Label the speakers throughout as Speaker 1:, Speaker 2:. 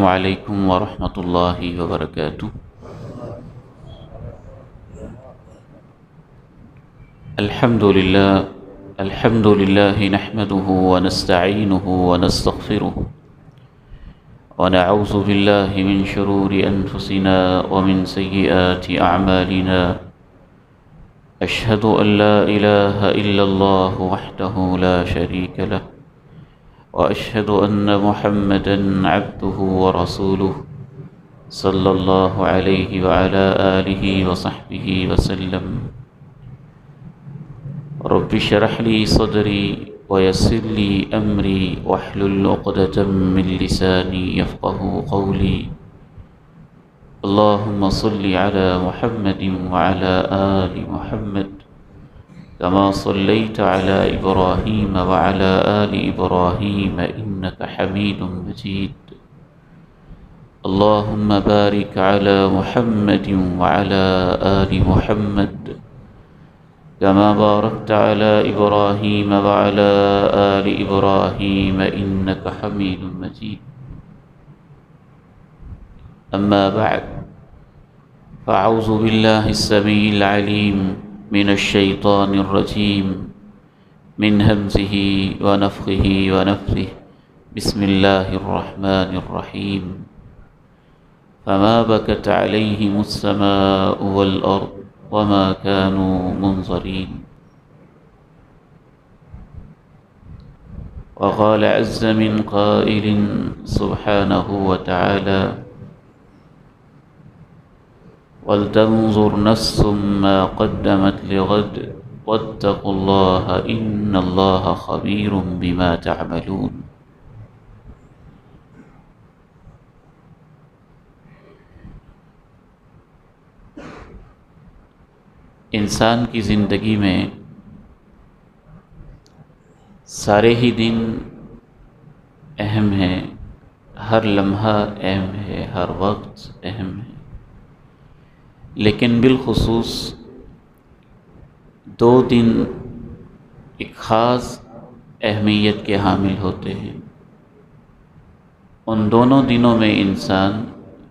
Speaker 1: السلام علیکم ورحمۃ اللہ وبرکاتہ۔ الحمد للہ نحمده ونستعینه ونستغفره ونعوذ باللہ من شرور انفسنا ومن سیئات اعمالنا، اشہد ان لا الہ الا اللہ وحدہ لا شریک لہ واشہد ان محمدا عبدہ ورسولہ صلی اللہ علیہ وعلی آلہ وصحبہ وسلم۔ رب اشرح لي صدري ويسر لي أمري واحلل عقدة من لساني يفقهوا قولي۔ اللهم صل على محمد وعلى آل محمد كما صليت على إبراهيم وعلى آل إبراهيم إنك حميد مجيد۔ اللهم بارك على محمد وعلى آل محمد كما باركت على إبراهيم وعلى آل إبراهيم إنك حميد مجيد۔ أما بعد، فأعوذ بالله السميع العليم من الشيطان الرجيم من همزه ونفخه ونفثه، بسم الله الرحمن الرحيم۔ فما بكت عليهم السماء والأرض وما كانوا منظرين۔ وقال عز من قائل سبحانه وتعالى: ولتنظر نفس ما قدمت لغد واتقوا الله إن الله خبير بما تعملون۔ انسان کی زندگی میں سارے ہی دن اہم ہیں، ہر لمحہ اہم ہے، ہر وقت اہم ہے، لیکن بالخصوص دو دن ایک خاص اہمیت کے حامل ہوتے ہیں۔ ان دونوں دنوں میں انسان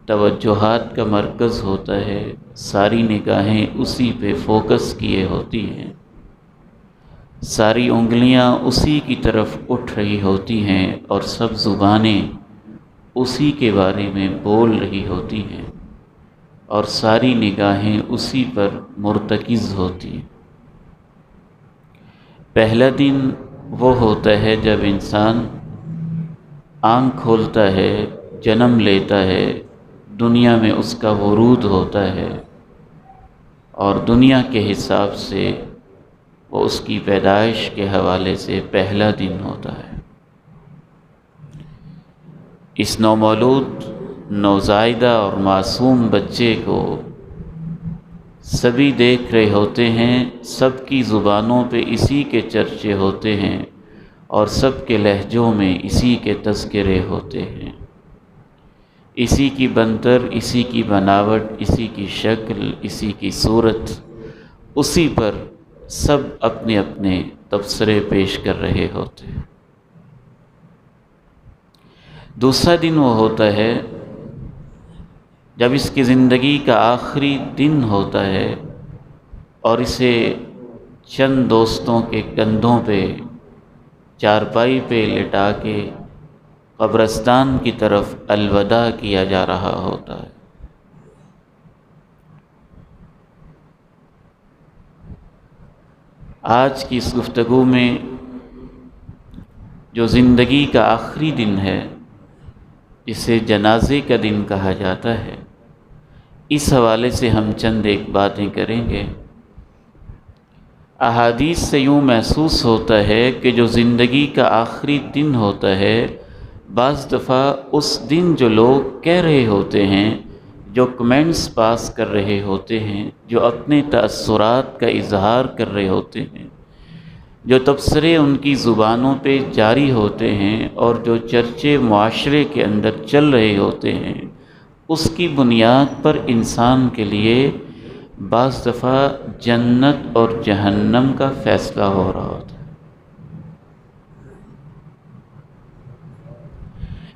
Speaker 1: توجہات کا مرکز ہوتا ہے، ساری نگاہیں اسی پہ فوکس کیے ہوتی ہیں، ساری انگلیاں اسی کی طرف اٹھ رہی ہوتی ہیں اور سب زبانیں اسی کے بارے میں بول رہی ہوتی ہیں اور ساری نگاہیں اسی پر مرتکز ہوتی ہیں۔ پہلا دن وہ ہوتا ہے جب انسان آنکھ کھولتا ہے، جنم لیتا ہے، دنیا میں اس کا ورود ہوتا ہے اور دنیا کے حساب سے وہ اس کی پیدائش کے حوالے سے پہلا دن ہوتا ہے۔ اس نومولود نوزائیدہ اور معصوم بچے کو سبھی دیکھ رہے ہوتے ہیں، سب کی زبانوں پہ اسی کے چرچے ہوتے ہیں اور سب کے لہجوں میں اسی کے تذکرے ہوتے ہیں، اسی کی بنتر، اسی کی بناوٹ، اسی کی شکل، اسی کی صورت، اسی پر سب اپنے اپنے تبصرے پیش کر رہے ہوتے ہیں۔ دوسرا دن وہ ہوتا ہے جب اس کی زندگی کا آخری دن ہوتا ہے اور اسے چند دوستوں کے کندھوں پہ چارپائی پہ لٹا کے قبرستان کی طرف الوداع کیا جا رہا ہوتا ہے۔ آج کی اس گفتگو میں جو زندگی کا آخری دن ہے، جسے جنازے کا دن کہا جاتا ہے، اس حوالے سے ہم چند ایک باتیں کریں گے۔ احادیث سے یوں محسوس ہوتا ہے کہ جو زندگی کا آخری دن ہوتا ہے، بعض دفعہ اس دن جو لوگ کہہ رہے ہوتے ہیں، جو کمنٹس پاس کر رہے ہوتے ہیں، جو اپنے تأثرات کا اظہار کر رہے ہوتے ہیں، جو تبصرے ان کی زبانوں پہ جاری ہوتے ہیں اور جو چرچے معاشرے کے اندر چل رہے ہوتے ہیں، اس کی بنیاد پر انسان کے لیے بعض دفعہ جنت اور جہنم کا فیصلہ ہو رہا ہوتا ہے۔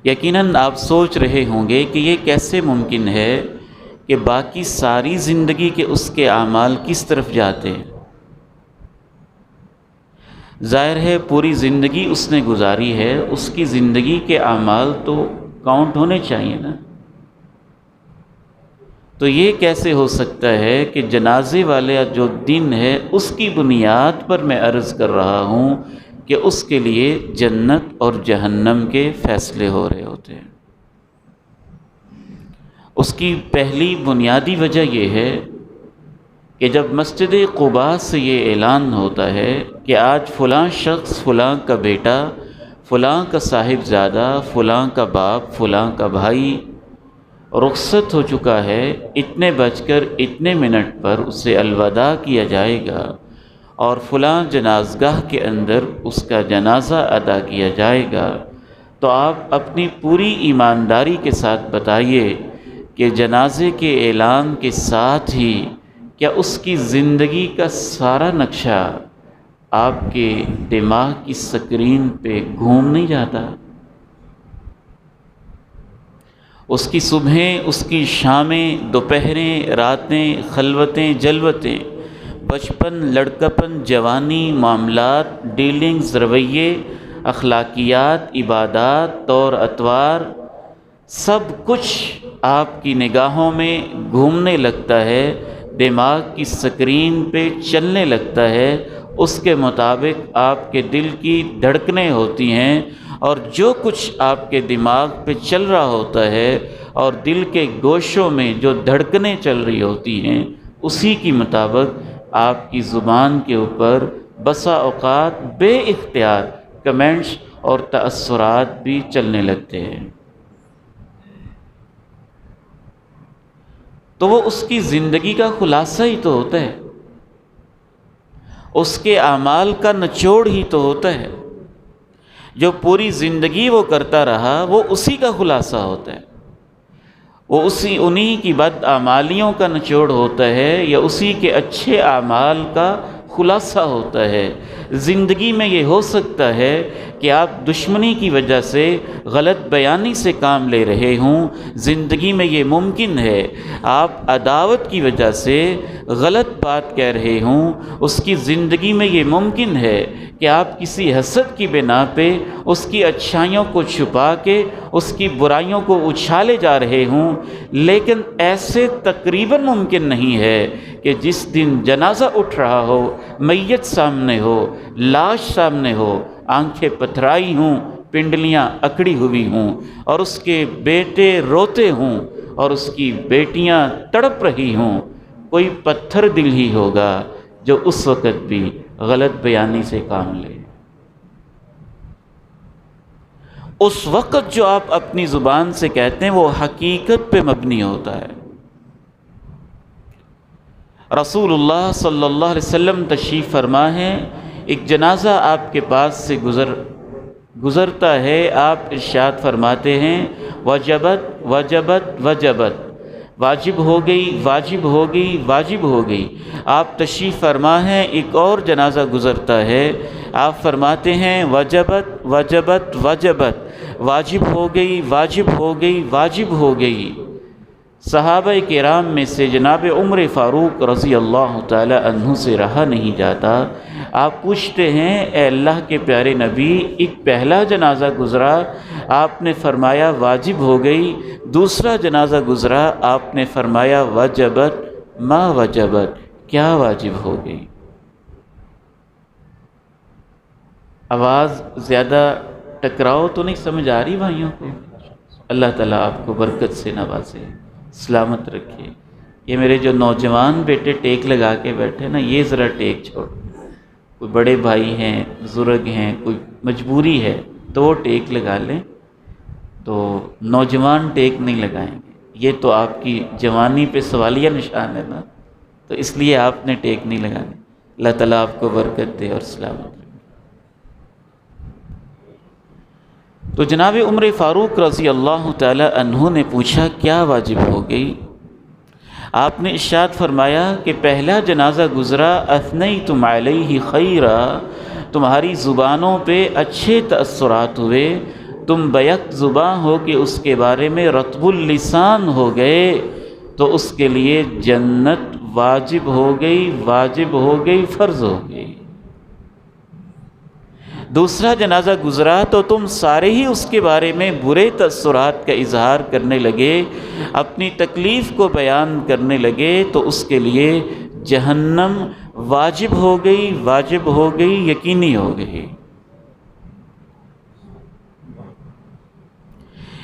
Speaker 1: یقیناً آپ سوچ رہے ہوں گے کہ یہ کیسے ممکن ہے کہ باقی ساری زندگی کے اس کے اعمال کس طرف جاتے ہیں؟ ظاہر ہے پوری زندگی اس نے گزاری ہے، اس کی زندگی کے اعمال تو کاؤنٹ ہونے چاہیے نا۔ تو یہ کیسے ہو سکتا ہے کہ جنازے والا جو دن ہے اس کی بنیاد پر میں عرض کر رہا ہوں کہ اس کے لیے جنت اور جہنم کے فیصلے ہو رہے ہوتے ہیں؟ اس کی پہلی بنیادی وجہ یہ ہے کہ جب مسجد قباء سے یہ اعلان ہوتا ہے کہ آج فلاں شخص، فلاں کا بیٹا، فلاں کا صاحبزادہ، فلاں کا باپ، فلاں کا بھائی رخصت ہو چکا ہے، اتنے بج کر اتنے منٹ پر اسے الوداع کیا جائے گا اور فلاں جنازگاہ کے اندر اس کا جنازہ ادا کیا جائے گا، تو آپ اپنی پوری ایمانداری کے ساتھ بتائیے کہ جنازے کے اعلان کے ساتھ ہی کیا اس کی زندگی کا سارا نقشہ آپ کے دماغ کی سکرین پہ گھوم نہیں جاتا؟ اس کی صبحیں، اس کی شامیں، دوپہریں، راتیں، خلوتیں، جلوتیں، بچپن، لڑکپن، جوانی، معاملات، ڈیلنگز، رویے، اخلاقیات، عبادات، طور اطوار، سب کچھ آپ کی نگاہوں میں گھومنے لگتا ہے، دماغ کی سکرین پہ چلنے لگتا ہے، اس کے مطابق آپ کے دل کی دھڑکنیں ہوتی ہیں، اور جو کچھ آپ کے دماغ پہ چل رہا ہوتا ہے اور دل کے گوشوں میں جو دھڑکنیں چل رہی ہوتی ہیں اسی کی مطابق آپ کی زبان کے اوپر بسا اوقات بے اختیار کمنٹس اور تأثرات بھی چلنے لگتے ہیں۔ تو وہ اس کی زندگی کا خلاصہ ہی تو ہوتا ہے، اس کے اعمال کا نچوڑ ہی تو ہوتا ہے، جو پوری زندگی وہ کرتا رہا وہ اسی کا خلاصہ ہوتا ہے، وہ انہی کی بدعمالیوں کا نچوڑ ہوتا ہے یا اسی کے اچھے اعمال کا خلاصہ ہوتا ہے۔ زندگی میں یہ ہو سکتا ہے کہ آپ دشمنی کی وجہ سے غلط بیانی سے کام لے رہے ہوں، زندگی میں یہ ممکن ہے آپ عداوت کی وجہ سے غلط بات کہہ رہے ہوں، اس کی زندگی میں یہ ممکن ہے کہ آپ کسی حسد کی بنا پہ اس کی اچھائیوں کو چھپا کے اس کی برائیوں کو اچھالے جا رہے ہوں، لیکن ایسے تقریباً ممکن نہیں ہے کہ جس دن جنازہ اٹھ رہا ہو، میت سامنے ہو، لاش سامنے ہو، آنکھیں پتھرائی ہوں، پنڈلیاں اکڑی ہوئی ہوں اور اس کے بیٹے روتے ہوں اور اس کی بیٹیاں تڑپ رہی ہوں، کوئی پتھر دل ہی ہوگا جو اس وقت بھی غلط بیانی سے کام لے۔ اس وقت جو آپ اپنی زبان سے کہتے ہیں وہ حقیقت پہ مبنی ہوتا ہے۔ رسول اللہ صلی اللہ علیہ وسلم تشریف فرما ہے، ایک جنازہ آپ کے پاس سے گزرتا ہے، آپ ارشاد فرماتے ہیں وجبت وجبت وجبت، واجب ہو گئی، واجب ہو گئی، واجب ہو گئی۔ آپ تشریف فرما ہے، ایک اور جنازہ گزرتا ہے، آپ فرماتے ہیں وجبت وجبت وجبت، واجب ہو گئی، واجب ہو گئی، واجب ہو گئی۔ صحابہ کرام میں سے جناب عمر فاروق رضی اللہ تعالی عنہ سے رہا نہیں جاتا، آپ پوچھتے ہیں اے اللہ کے پیارے نبی، ایک پہلا جنازہ گزرا، آپ نے فرمایا واجب ہو گئی، دوسرا جنازہ گزرا، آپ نے فرمایا وجبت ما وجبت، کیا واجب ہو گئی؟ آواز زیادہ ٹکراؤ تو نہیں سمجھ آ رہی بھائیوں کو؟ اللہ تعالیٰ آپ کو برکت سے نوازے، سلامت رکھے۔ یہ میرے جو نوجوان بیٹے ٹیک لگا کے بیٹھے نا، یہ ذرا ٹیک چھوڑ، کوئی بڑے بھائی ہیں، بزرگ ہیں، کوئی مجبوری ہے تو وہ ٹیک لگا لیں، تو نوجوان ٹیک نہیں لگائیں گے، یہ تو آپ کی جوانی پہ سوالیہ نشان ہے نا، تو اس لیے آپ نے ٹیک نہیں لگانے۔ اللہ تعالیٰ آپ کو برکت دے اور سلامت رکھے۔ تو جناب عمر فاروق رضی اللہ تعالی عنہ نے پوچھا کیا واجب ہو گئی؟ آپ نے ارشاد فرمایا کہ پہلا جنازہ گزرا اثنیتم علیہ خیرا، تمہاری زبانوں پہ اچھے تأثرات ہوئے، تم بیک زباں ہو کہ اس کے بارے میں رطب اللسان ہو گئے تو اس کے لیے جنت واجب ہو گئی، فرض ہو گئی۔ دوسرا جنازہ گزرا تو تم سارے ہی اس کے بارے میں برے تاثرات کا اظہار کرنے لگے، اپنی تکلیف کو بیان کرنے لگے تو اس کے لیے جہنم واجب ہو گئی، یقینی ہو گئی۔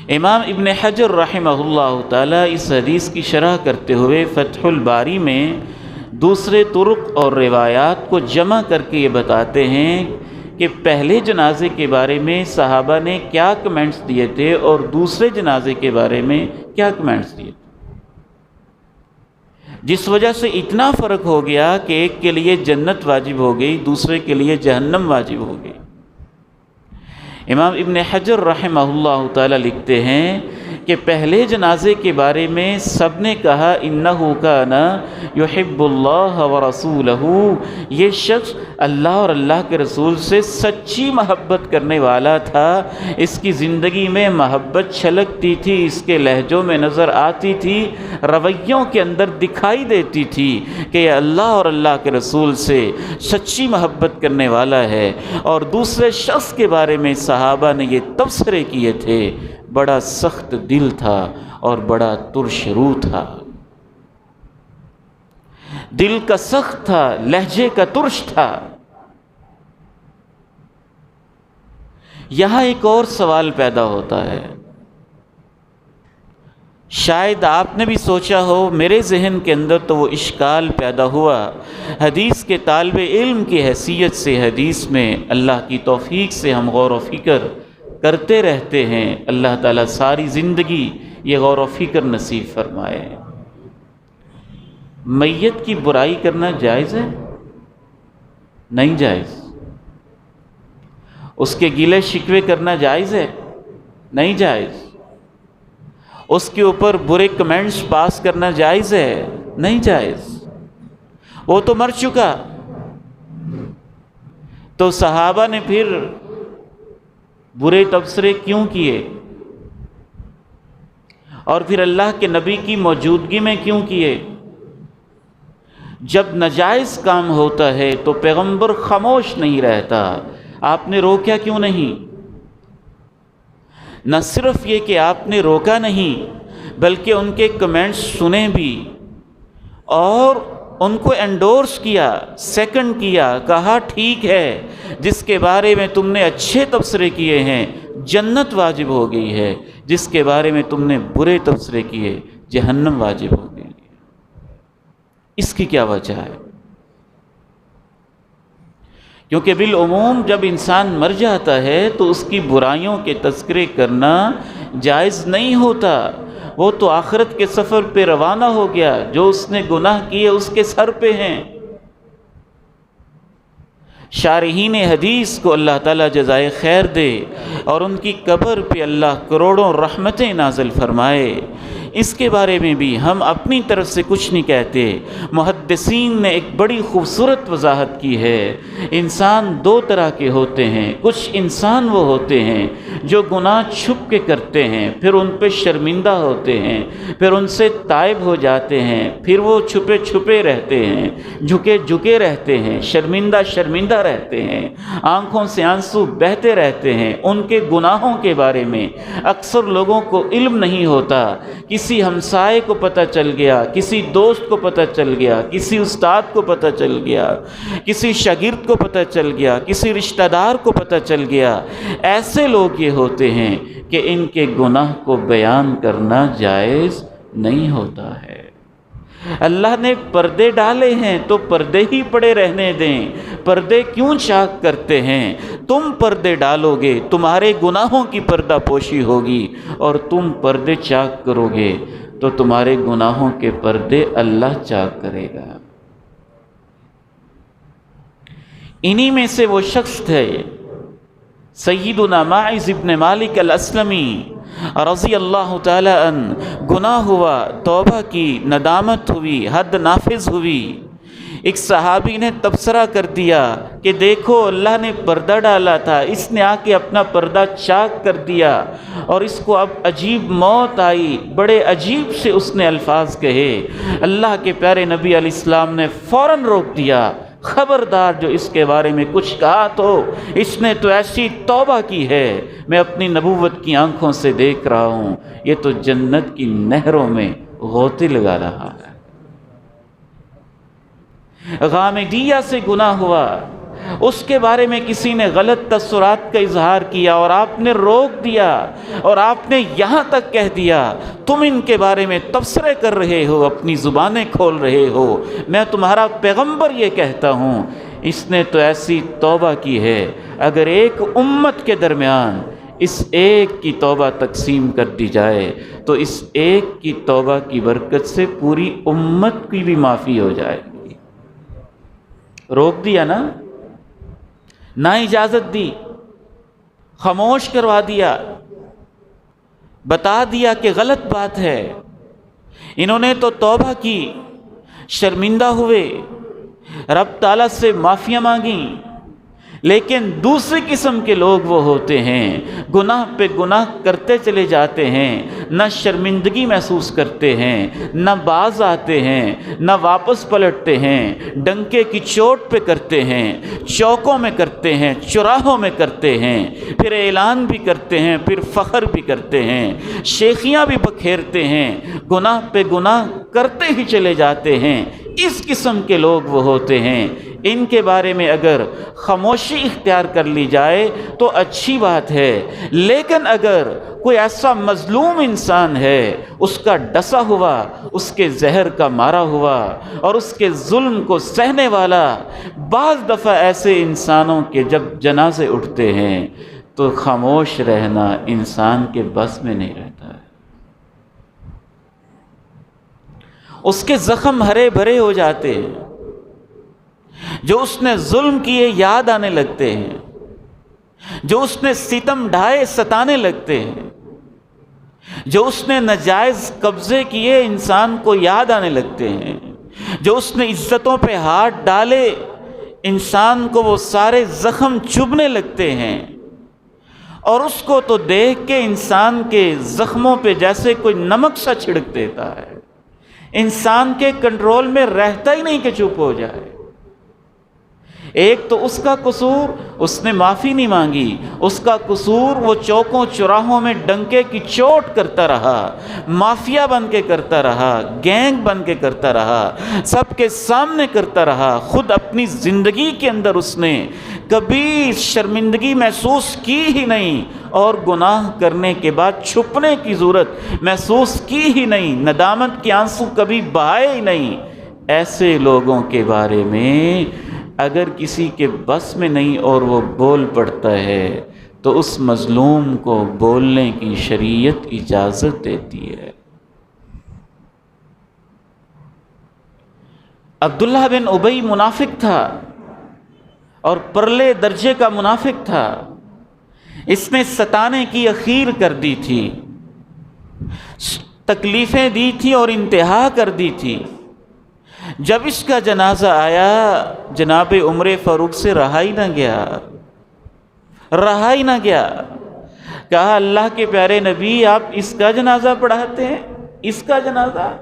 Speaker 1: امام ابن حجر رحمہ اللہ تعالی اس حدیث کی شرح کرتے ہوئے فتح الباری میں دوسرے طرق اور روایات کو جمع کر کے یہ بتاتے ہیں کہ پہلے جنازے کے بارے میں صحابہ نے کیا کمنٹس دیے تھے اور دوسرے جنازے کے بارے میں کیا کمنٹس دیے تھے، جس وجہ سے اتنا فرق ہو گیا کہ ایک کے لیے جنت واجب ہو گئی، دوسرے کے لیے جہنم واجب ہو گئی۔ امام ابن حجر رحمہ اللہ تعالی لکھتے ہیں کہ پہلے جنازے کے بارے میں سب نے کہا انہو کان یحب اللہ ورسولہ، یہ شخص اللہ اور اللہ کے رسول سے سچی محبت کرنے والا تھا، اس کی زندگی میں محبت چھلکتی تھی، اس کے لہجوں میں نظر آتی تھی، رویوں کے اندر دکھائی دیتی تھی کہ یہ اللہ اور اللہ کے رسول سے سچی محبت کرنے والا ہے۔ اور دوسرے شخص کے بارے میں صحابہ نے یہ تبصرے کیے تھے، بڑا سخت دل تھا اور بڑا ترش رو تھا، دل کا سخت تھا، لہجے کا ترش تھا۔ یہاں ایک اور سوال پیدا ہوتا ہے، شاید آپ نے بھی سوچا ہو، میرے ذہن کے اندر تو وہ اشکال پیدا ہوا، حدیث کے طالب علم کی حیثیت سے حدیث میں اللہ کی توفیق سے ہم غور و فکر کرتے رہتے ہیں، اللہ تعالیٰ ساری زندگی یہ غور و فکر نصیب فرمائے۔ میت کی برائی کرنا جائز ہے؟ نہیں جائز۔ اس کے گلے شکوے کرنا جائز ہے؟ نہیں جائز۔ اس کے اوپر برے کمنٹس پاس کرنا جائز ہے؟ نہیں جائز۔ وہ تو مر چکا، تو صحابہ نے پھر برے تبصرے کیوں کیے، اور پھر اللہ کے نبی کی موجودگی میں کیوں کیے؟ جب ناجائز کام ہوتا ہے تو پیغمبر خاموش نہیں رہتا، آپ نے روکا کیوں نہیں؟ نہ صرف یہ کہ آپ نے روکا نہیں بلکہ ان کے کمنٹس سنے بھی اور ان کو انڈورس کیا، سیکنڈ کیا، کہا ٹھیک ہے، جس کے بارے میں تم نے اچھے تبصرے کیے ہیں جنت واجب ہو گئی ہے، جس کے بارے میں تم نے برے تبصرے کیے جہنم واجب ہو گئی ہے۔ اس کی کیا وجہ ہے؟ کیونکہ بالعموم جب انسان مر جاتا ہے تو اس کی برائیوں کے تذکرے کرنا جائز نہیں ہوتا، وہ تو آخرت کے سفر پہ روانہ ہو گیا، جو اس نے گناہ کیے اس کے سر پہ ہیں۔ شارحین حدیث کو اللہ تعالیٰ جزائے خیر دے اور ان کی قبر پہ اللہ کروڑوں رحمتیں نازل فرمائے۔ اس کے بارے میں بھی ہم اپنی طرف سے کچھ نہیں کہتے، محدثین نے ایک بڑی خوبصورت وضاحت کی ہے۔ انسان دو طرح کے ہوتے ہیں، کچھ انسان وہ ہوتے ہیں جو گناہ چھپ کے کرتے ہیں، پھر ان پہ شرمندہ ہوتے ہیں، پھر ان سے تائب ہو جاتے ہیں، پھر وہ چھپے چھپے رہتے ہیں، جھکے جھکے رہتے ہیں، شرمندہ رہتے ہیں، آنکھوں سے آنسو بہتے رہتے ہیں۔ ان کے گناہوں کے بارے میں اکثر لوگوں کو علم نہیں ہوتا، کسی ہمسائے کو پتہ چل گیا، کسی دوست کو پتہ چل گیا، کسی استاد کو پتہ چل گیا، کسی شاگرد کو پتہ چل گیا، کسی رشتہ دار کو پتہ چل گیا۔ ایسے لوگ یہ ہوتے ہیں کہ ان کے گناہ کو بیان کرنا جائز نہیں ہوتا ہے۔ اللہ نے پردے ڈالے ہیں تو پردے ہی پڑے رہنے دیں، پردے کیوں چاک کرتے ہیں؟ تم پردے ڈالو گے تمہارے گناہوں کی پردہ پوشی ہوگی، اور تم پردے چاک کرو گے تو تمہارے گناہوں کے پردے اللہ چاک کرے گا۔ انہی میں سے وہ شخص تھے سیدنا ماعز ابن مالک الاسلمی رضی اللہ تعالی عنہ۔ گناہ ہوا، توبہ کی، ندامت ہوئی، حد نافذ ہوئی، ایک صحابی نے تبصرہ کر دیا کہ دیکھو اللہ نے پردہ ڈالا تھا، اس نے آ کے اپنا پردہ چاک کر دیا اور اس کو اب عجیب موت آئی، بڑے عجیب سے اس نے الفاظ کہے۔ اللہ کے پیارے نبی علیہ السلام نے فوراً روک دیا، خبردار جو اس کے بارے میں کچھ کہا تو اس نے تو ایسی توبہ کی ہے، میں اپنی نبوت کی آنکھوں سے دیکھ رہا ہوں، یہ تو جنت کی نہروں میں غوطے لگا رہا ہے۔ غامدیہ سے گناہ ہوا، اس کے بارے میں کسی نے غلط تاثرات کا اظہار کیا اور آپ نے روک دیا اور آپ نے یہاں تک کہہ دیا تم ان کے بارے میں تبصرے کر رہے ہو، اپنی زبانیں کھول رہے ہو، میں تمہارا پیغمبر یہ کہتا ہوں۔ اس نے تو ایسی توبہ کی ہے، اگر ایک امت کے درمیان اس ایک کی توبہ تقسیم کر دی جائے تو اس ایک کی توبہ کی برکت سے پوری امت کی بھی معافی ہو جائے گی۔ روک دیا نہ اجازت دی، خاموش کروا دیا، بتا دیا کہ غلط بات ہے۔ انہوں نے تو توبہ کی، شرمندہ ہوئے، رب تعالیٰ سے معافیاں مانگیں، لیکن دوسری قسم کے لوگ وہ ہوتے ہیں گناہ پہ گناہ کرتے چلے جاتے ہیں، نہ شرمندگی محسوس کرتے ہیں، نہ باز آتے ہیں، نہ واپس پلٹتے ہیں، ڈنکے کی چوٹ پہ کرتے ہیں، چوکوں میں کرتے ہیں، چوراہوں میں کرتے ہیں، پھر اعلان بھی کرتے ہیں، پھر فخر بھی کرتے ہیں، شیخیاں بھی بکھیرتے ہیں، گناہ پہ گناہ کرتے ہی چلے جاتے ہیں۔ اس قسم کے لوگ وہ ہوتے ہیں، ان کے بارے میں اگر خاموشی اختیار کر لی جائے تو اچھی بات ہے، لیکن اگر کوئی ایسا مظلوم انسان ہے، اس کا ڈسا ہوا، اس کے زہر کا مارا ہوا اور اس کے ظلم کو سہنے والا، بعض دفعہ ایسے انسانوں کے جب جنازے اٹھتے ہیں تو خاموش رہنا انسان کے بس میں نہیں رہتا ہے۔ اس کے زخم ہرے بھرے ہو جاتے ہیں، جو اس نے ظلم کیے یاد آنے لگتے ہیں، جو اس نے ستم ڈھائے ستانے لگتے ہیں، جو اس نے ناجائز قبضے کیے انسان کو یاد آنے لگتے ہیں، جو اس نے عزتوں پہ ہاتھ ڈالے انسان کو وہ سارے زخم چبھنے لگتے ہیں، اور اس کو تو دیکھ کے انسان کے زخموں پہ جیسے کوئی نمک سا چھڑک دیتا ہے، انسان کے کنٹرول میں رہتا ہی نہیں کہ چپ ہو جائے۔ ایک تو اس کا قصور، اس نے معافی نہیں مانگی، اس کا قصور وہ چوکوں چوراہوں میں ڈنکے کی چوٹ کرتا رہا، مافیا بن کے کرتا رہا، گینگ بن کے کرتا رہا، سب کے سامنے کرتا رہا، خود اپنی زندگی کے اندر اس نے کبھی شرمندگی محسوس کی ہی نہیں اور گناہ کرنے کے بعد چھپنے کی ضرورت محسوس کی ہی نہیں، ندامت کے آنسو کبھی بہائے ہی نہیں۔ ایسے لوگوں کے بارے میں اگر کسی کے بس میں نہیں اور وہ بول پڑتا ہے تو اس مظلوم کو بولنے کی شریعت اجازت دیتی ہے۔ عبداللہ بن ابی منافق تھا اور پرلے درجے کا منافق تھا، اس نے ستانے کی اخیر کر دی تھی، تکلیفیں دی تھی اور انتہا کر دی تھی۔ جب اس کا جنازہ آیا جناب عمر فاروق سے رہا ہی نہ گیا، کہا اللہ کے پیارے نبی آپ اس کا جنازہ پڑھاتے ہیں؟ اس کا جنازہ؟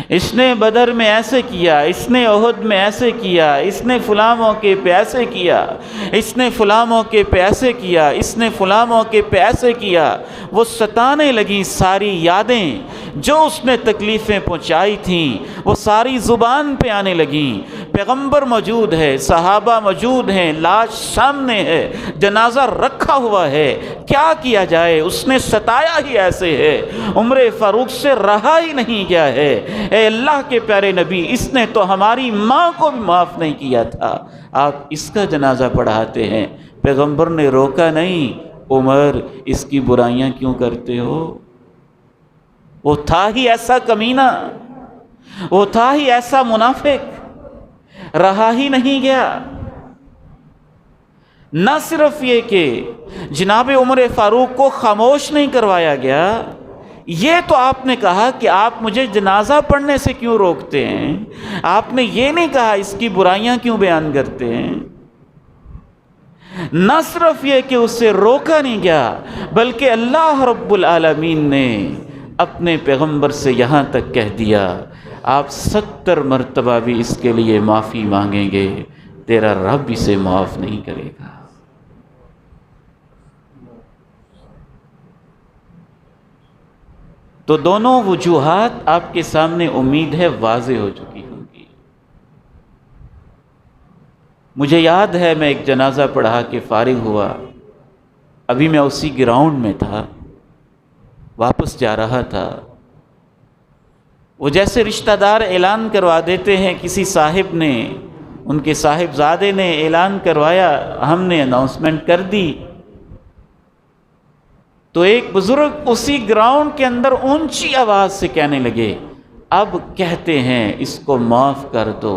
Speaker 1: اس نے بدر میں ایسے کیا، اس نے احد میں ایسے کیا، اس نے فلاں موقع پہ ایسے کیا، اس نے فلاں موقع پہ ایسے کیا، اس نے فلاں موقع پہ ایسے کیا۔ وہ ستانے لگیں ساری یادیں جو اس نے تکلیفیں پہنچائی تھیں، وہ ساری زبان پہ آنے لگیں۔ پیغمبر موجود ہے، صحابہ موجود ہیں، لاش سامنے ہے، جنازہ رکھا ہوا ہے، کیا کیا جائے؟ اس نے ستایا ہی ایسے ہے، عمر فاروق سے رہا ہی نہیں گیا ہے۔ اے اللہ کے پیارے نبی، اس نے تو ہماری ماں کو بھی معاف نہیں کیا تھا، آپ اس کا جنازہ پڑھاتے ہیں؟ پیغمبر نے روکا نہیں، عمر اس کی برائیاں کیوں کرتے ہو؟ وہ تھا ہی ایسا کمینہ، وہ تھا ہی ایسا منافق، رہا ہی نہیں گیا۔ نہ صرف یہ کہ جناب عمر فاروق کو خاموش نہیں کروایا گیا، یہ تو آپ نے کہا کہ آپ مجھے جنازہ پڑھنے سے کیوں روکتے ہیں، آپ نے یہ نہیں کہا اس کی برائیاں کیوں بیان کرتے ہیں۔ نہ صرف یہ کہ اسے روکا نہیں گیا، بلکہ اللہ رب العالمین نے اپنے پیغمبر سے یہاں تک کہہ دیا آپ 70 مرتبہ بھی اس کے لیے معافی مانگیں گے تیرا رب اسے معاف نہیں کرے گا۔ تو دونوں وجوہات آپ کے سامنے امید ہے واضح ہو چکی ہوں گی۔ مجھے یاد ہے میں ایک جنازہ پڑھا کے فارغ ہوا، ابھی میں اسی گراؤنڈ میں تھا، واپس جا رہا تھا۔ وہ جیسے رشتہ دار اعلان کروا دیتے ہیں، کسی صاحب نے، ان کے صاحبزادے نے اعلان کروایا، ہم نے اناؤنسمنٹ کر دی، تو ایک بزرگ اسی گراؤنڈ کے اندر اونچی آواز سے کہنے لگے اب کہتے ہیں اس کو معاف کر دو،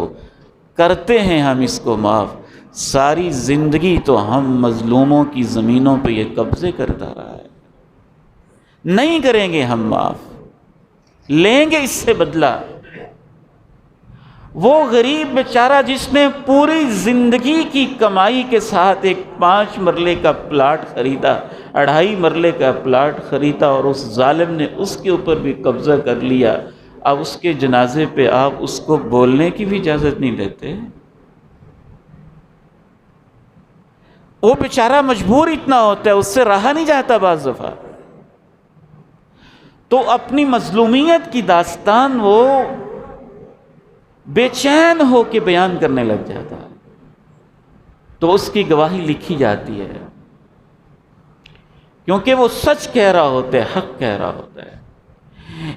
Speaker 1: کرتے ہیں ہم اس کو معاف، ساری زندگی تو ہم مظلوموں کی زمینوں پہ یہ قبضے کرتا رہا ہے، نہیں کریں گے ہم معاف، لیں گے اس سے بدلہ۔ وہ غریب بیچارہ جس نے پوری زندگی کی کمائی کے ساتھ ایک 5 مرلے کا پلاٹ خریدا، 2.5 مرلے کا پلاٹ خریدا، اور اس ظالم نے اس کے اوپر بھی قبضہ کر لیا، اب اس کے جنازے پہ آپ اس کو بولنے کی بھی اجازت نہیں دیتے۔ وہ بیچارہ مجبور اتنا ہوتا ہے، اس سے رہا نہیں جاتا بعض دفعہ، تو اپنی مظلومیت کی داستان وہ بے چین ہو کے بیان کرنے لگ جاتا ہے، تو اس کی گواہی لکھی جاتی ہے، کیونکہ وہ سچ کہہ رہا ہوتا ہے، حق کہہ رہا ہوتا ہے۔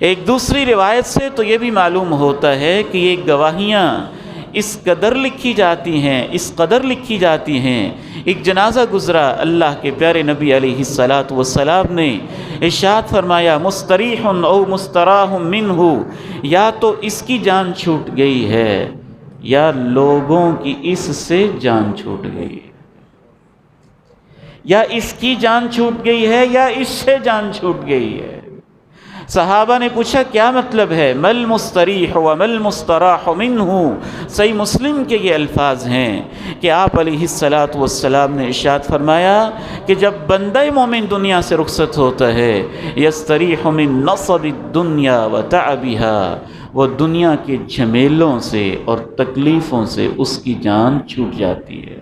Speaker 1: ایک دوسری روایت سے تو یہ بھی معلوم ہوتا ہے کہ یہ گواہیاں اس قدر لکھی جاتی ہیں، اس قدر لکھی جاتی ہیں۔ ایک جنازہ گزرا، اللہ کے پیارے نبی علیہ الصلاۃ والسلام نے ارشاد فرمایا مستریح او مستراح منہ، یا تو اس کی جان چھوٹ گئی ہے یا لوگوں کی اس سے جان چھوٹ گئی ہے، یا اس کی جان چھوٹ گئی ہے یا اس سے جان چھوٹ گئی ہے۔ صحابہ نے پوچھا کیا مطلب ہے؟ مل مستریح و مل مستراح منہ۔ صحیح مسلم کے یہ الفاظ ہیں کہ آپ علیہ الصلاۃ والسلام نے ارشاد فرمایا کہ جب بندہ مومن دنیا سے رخصت ہوتا ہے، یستریح من نصب الدنیا و تعبها، وہ دنیا کے جھمیلوں سے اور تکلیفوں سے اس کی جان چھوٹ جاتی ہے۔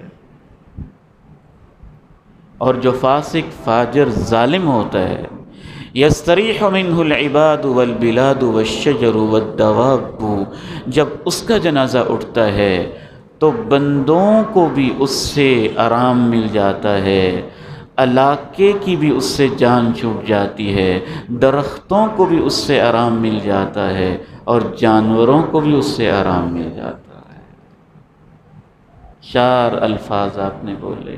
Speaker 1: اور جو فاسق فاجر ظالم ہوتا ہے، یستریح منہ العباد والبلاد والشجر والدواب، جب اس کا جنازہ اٹھتا ہے تو بندوں کو بھی اس سے آرام مل جاتا ہے، علاقے کی بھی اس سے جان چھوٹ جاتی ہے، درختوں کو بھی اس سے آرام مل جاتا ہے، اور جانوروں کو بھی اس سے آرام مل جاتا ہے۔ 4 الفاظ آپ نے بولے۔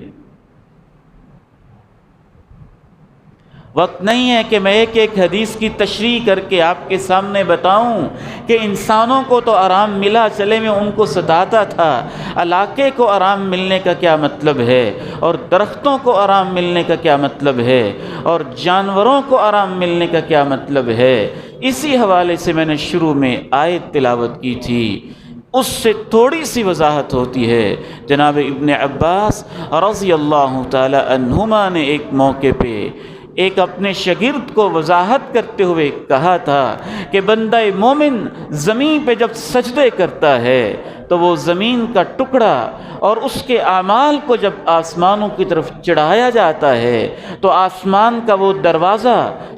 Speaker 1: وقت نہیں ہے کہ میں ایک ایک حدیث کی تشریح کر کے آپ کے سامنے بتاؤں کہ انسانوں کو تو آرام ملا، چلے میں ان کو ستاتا تھا، علاقے کو آرام ملنے کا کیا مطلب ہے، اور درختوں کو آرام ملنے کا کیا مطلب ہے، اور جانوروں کو آرام ملنے کا کیا مطلب ہے۔ اسی حوالے سے میں نے شروع میں آیت تلاوت کی تھی، اس سے تھوڑی سی وضاحت ہوتی ہے۔ جناب ابن عباس رضی اللہ تعالی عنہما نے ایک موقع پہ ایک اپنے شاگرد کو وضاحت کرتے ہوئے کہا تھا کہ بندہ مومن زمین پہ جب سجدے کرتا ہے تو وہ زمین کا ٹکڑا اور اس کے اعمال کو جب آسمانوں کی طرف چڑھایا جاتا ہے تو آسمان کا وہ دروازہ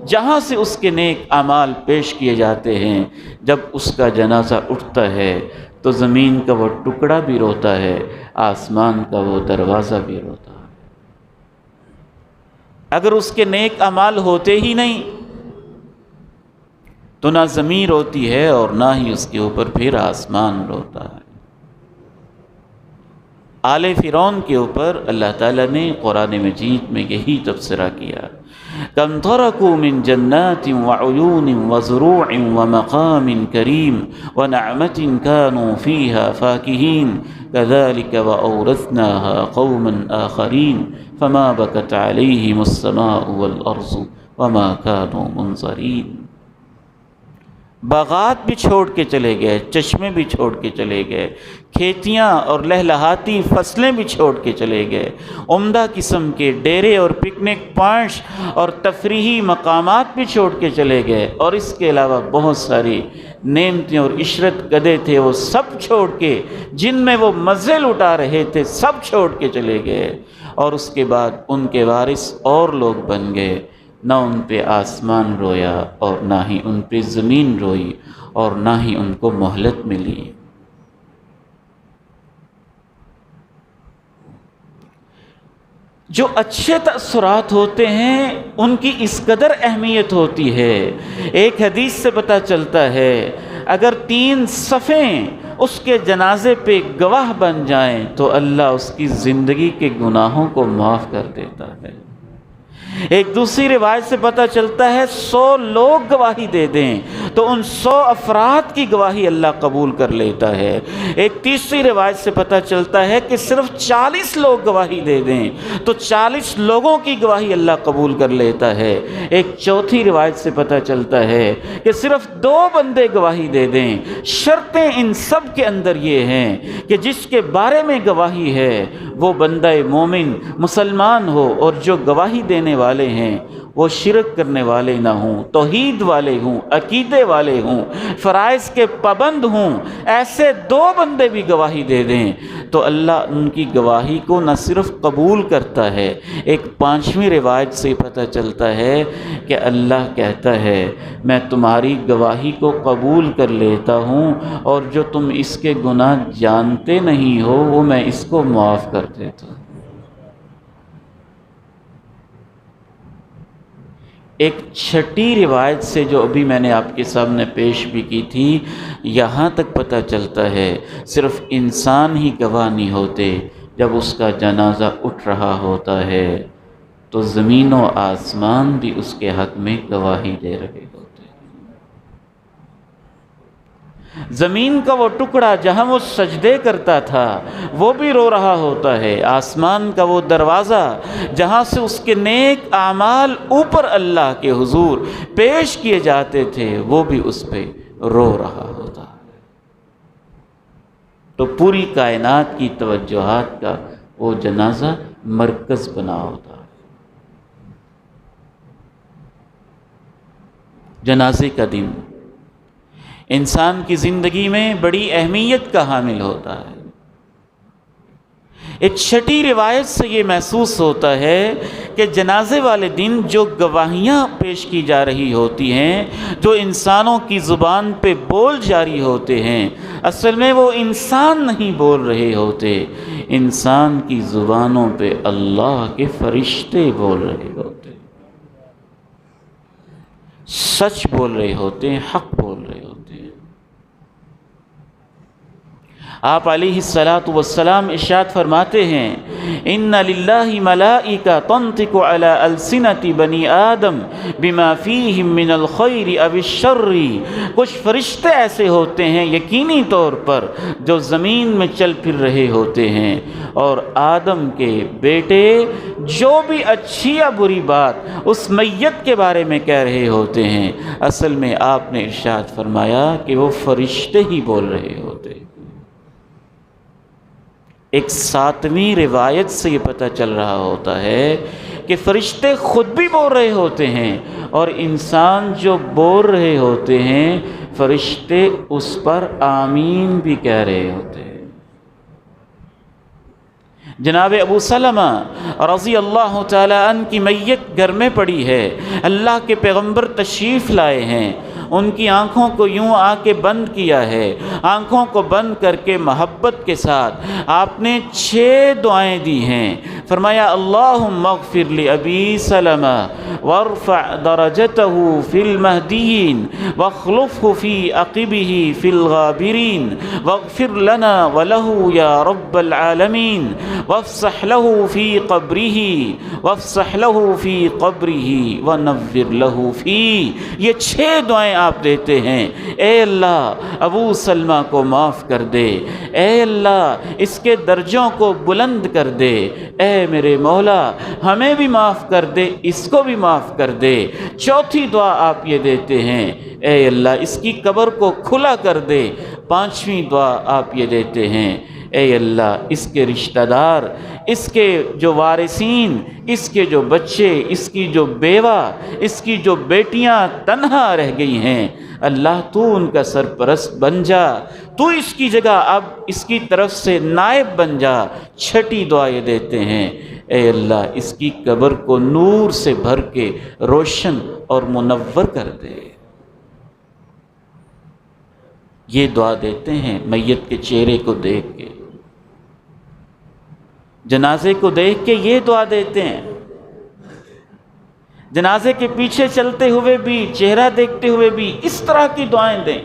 Speaker 1: جہاں سے اس کے نیک اعمال پیش کیے جاتے ہیں، جب اس کا جنازہ اٹھتا ہے تو زمین کا وہ ٹکڑا بھی روتا ہے، آسمان کا وہ دروازہ بھی روتا ہے۔ اگر اس کے نیک اعمال ہوتے ہی نہیں تو نہ زمین روتی ہے اور نہ ہی اس کے اوپر پھر آسمان روتا ہے۔ آل فرعون کے اوپر اللہ تعالیٰ نے قرآن مجید میں یہی تبصرہ کیا، کم ترکوا من جنات وعیون وزروع ومقام کریم ونعمت كانوا فيها فاكهين كذلك وأورثناها قوما آخرين فما بكت عليهم السماء والأرض وما كانوا منظرین۔ باغات بھی چھوڑ کے چلے گئے، چشمے بھی چھوڑ کے چلے گئے، کھیتیاں اور لہلہاتی فصلیں بھی چھوڑ کے چلے گئے، عمدہ قسم کے ڈیرے اور پکنک پوائنٹس اور تفریحی مقامات بھی چھوڑ کے چلے گئے، اور اس کے علاوہ بہت ساری نعمتیں اور عشرت گدے تھے وہ سب چھوڑ کے، جن میں وہ مزے لٹا رہے تھے سب چھوڑ کے چلے گئے، اور اس کے بعد ان کے وارث اور لوگ بن گئے۔ نہ ان پہ آسمان رویا اور نہ ہی ان پہ زمین روئی اور نہ ہی ان کو مہلت ملی۔ جو اچھے تأثرات ہوتے ہیں ان کی اس قدر اہمیت ہوتی ہے۔ ایک حدیث سے پتہ چلتا ہے اگر 3 صفیں اس کے جنازے پہ گواہ بن جائیں تو اللہ اس کی زندگی کے گناہوں کو معاف کر دیتا ہے۔ ایک دوسری روایت سے پتہ چلتا ہے 100 لوگ گواہی دے دیں تو ان 100 افراد کی گواہی اللہ قبول کر لیتا ہے۔ ایک تیسری روایت سے پتہ چلتا ہے کہ صرف 40 لوگ گواہی دے دیں تو 40 لوگوں کی گواہی اللہ قبول کر لیتا ہے۔ ایک چوتھی روایت سے پتہ چلتا ہے کہ صرف 2 بندے گواہی دے دیں، شرطیں ان سب کے اندر یہ ہیں کہ جس کے بارے میں گواہی ہے وہ بندہ مومن مسلمان ہو، اور جو گواہی دینے والے ہیں وہ شرک کرنے والے نہ ہوں، توحید والے ہوں، عقیدے والے ہوں، فرائض کے پابند ہوں۔ ایسے 2 بندے بھی گواہی دے دیں تو اللہ ان کی گواہی کو نہ صرف قبول کرتا ہے، ایک 5ویں روایت سے پتہ چلتا ہے کہ اللہ کہتا ہے میں تمہاری گواہی کو قبول کر لیتا ہوں، اور جو تم اس کے گناہ جانتے نہیں ہو وہ میں اس کو معاف کر دیتا ہوں۔ ایک 6ٹھی روایت سے جو ابھی میں نے آپ کے سامنے پیش بھی کی تھی، یہاں تک پتہ چلتا ہے صرف انسان ہی گواہ نہیں ہوتے، جب اس کا جنازہ اٹھ رہا ہوتا ہے تو زمین و آسمان بھی اس کے حق میں گواہی دے رہے ہوتے ہیں۔ زمین کا وہ ٹکڑا جہاں وہ سجدے کرتا تھا وہ بھی رو رہا ہوتا ہے، آسمان کا وہ دروازہ جہاں سے اس کے نیک اعمال اوپر اللہ کے حضور پیش کیے جاتے تھے وہ بھی اس پہ رو رہا ہوتا ہے۔ تو پوری کائنات کی توجہات کا وہ جنازہ مرکز بنا ہوتا ہے۔ جنازے کا دن انسان کی زندگی میں بڑی اہمیت کا حامل ہوتا ہے۔ ایک 6ٹھی روایت سے یہ محسوس ہوتا ہے کہ جنازے والے دن جو گواہیاں پیش کی جا رہی ہوتی ہیں، جو انسانوں کی زبان پہ بول جاری ہوتے ہیں، اصل میں وہ انسان نہیں بول رہے ہوتے، انسان کی زبانوں پہ اللہ کے فرشتے بول رہے ہوتے، سچ بول رہے ہوتے ہیں، حق بول رہے ہوتے ہیں۔ آپ علیہ الصلاۃ ارشاد فرماتے ہیں ان للہ ملائکہ تنطق علی السنۃ بنی آدم بما فیہم من الخیر او الشر، کچھ فرشتے ایسے ہوتے ہیں یقینی طور پر جو زمین میں چل پھر رہے ہوتے ہیں، اور آدم کے بیٹے جو بھی اچھی یا بری بات اس میت کے بارے میں کہہ رہے ہوتے ہیں، اصل میں آپ نے ارشاد فرمایا کہ وہ فرشتے ہی بول رہے ہوتے ہیں۔ ایک 7ویں روایت سے یہ پتہ چل رہا ہوتا ہے کہ فرشتے خود بھی بول رہے ہوتے ہیں، اور انسان جو بول رہے ہوتے ہیں فرشتے اس پر آمین بھی کہہ رہے ہوتے ہیں۔ جناب ابو سلمہ رضی اللہ تعالی عنہ کی میت گھر میں پڑی ہے، اللہ کے پیغمبر تشریف لائے ہیں، ان کی آنکھوں کو یوں آ کے بند کیا ہے، آنکھوں کو بند کر کے محبت کے ساتھ آپ نے 6 دعائیں دی ہیں۔ فرمایا اللہم اغفر لأبی سلمہ وارفع درجتہ فی المہدیین واخلفہ فی عقبہ فی الغابرین واغفر لنا ولہ یا رب العالمین وافسح لہ فی قبرہ ونور لہ فی۔ یہ 6 دعائیں آپ دیتے ہیں، اے اللہ ابو سلمہ کو معاف کر دے، اے اللہ اس کے درجوں کو بلند کر دے، اے اے میرے مولا ہمیں بھی معاف کر دے، اس کو بھی معاف کر دے۔ چوتھی دعا آپ یہ دیتے ہیں اے اللہ اس کی قبر کو کھلا کر دے۔ پانچویں دعا آپ یہ دیتے ہیں اے اللہ اس کے رشتہ دار، اس کے جو وارثین، اس کے جو بچے، اس کی جو بیوہ، اس کی جو بیٹیاں تنہا رہ گئی ہیں، اللہ تو ان کا سرپرست بن جا، تو اس کی جگہ اب اس کی طرف سے نائب بن جا۔ چھٹی دعا یہ دیتے ہیں اے اللہ اس کی قبر کو نور سے بھر کے روشن اور منور کر دے۔ یہ دعا دیتے ہیں میت کے چہرے کو دیکھ کے، جنازے کو دیکھ کے یہ دعا دیتے ہیں۔ جنازے کے پیچھے چلتے ہوئے بھی، چہرہ دیکھتے ہوئے بھی اس طرح کی دعائیں دیں۔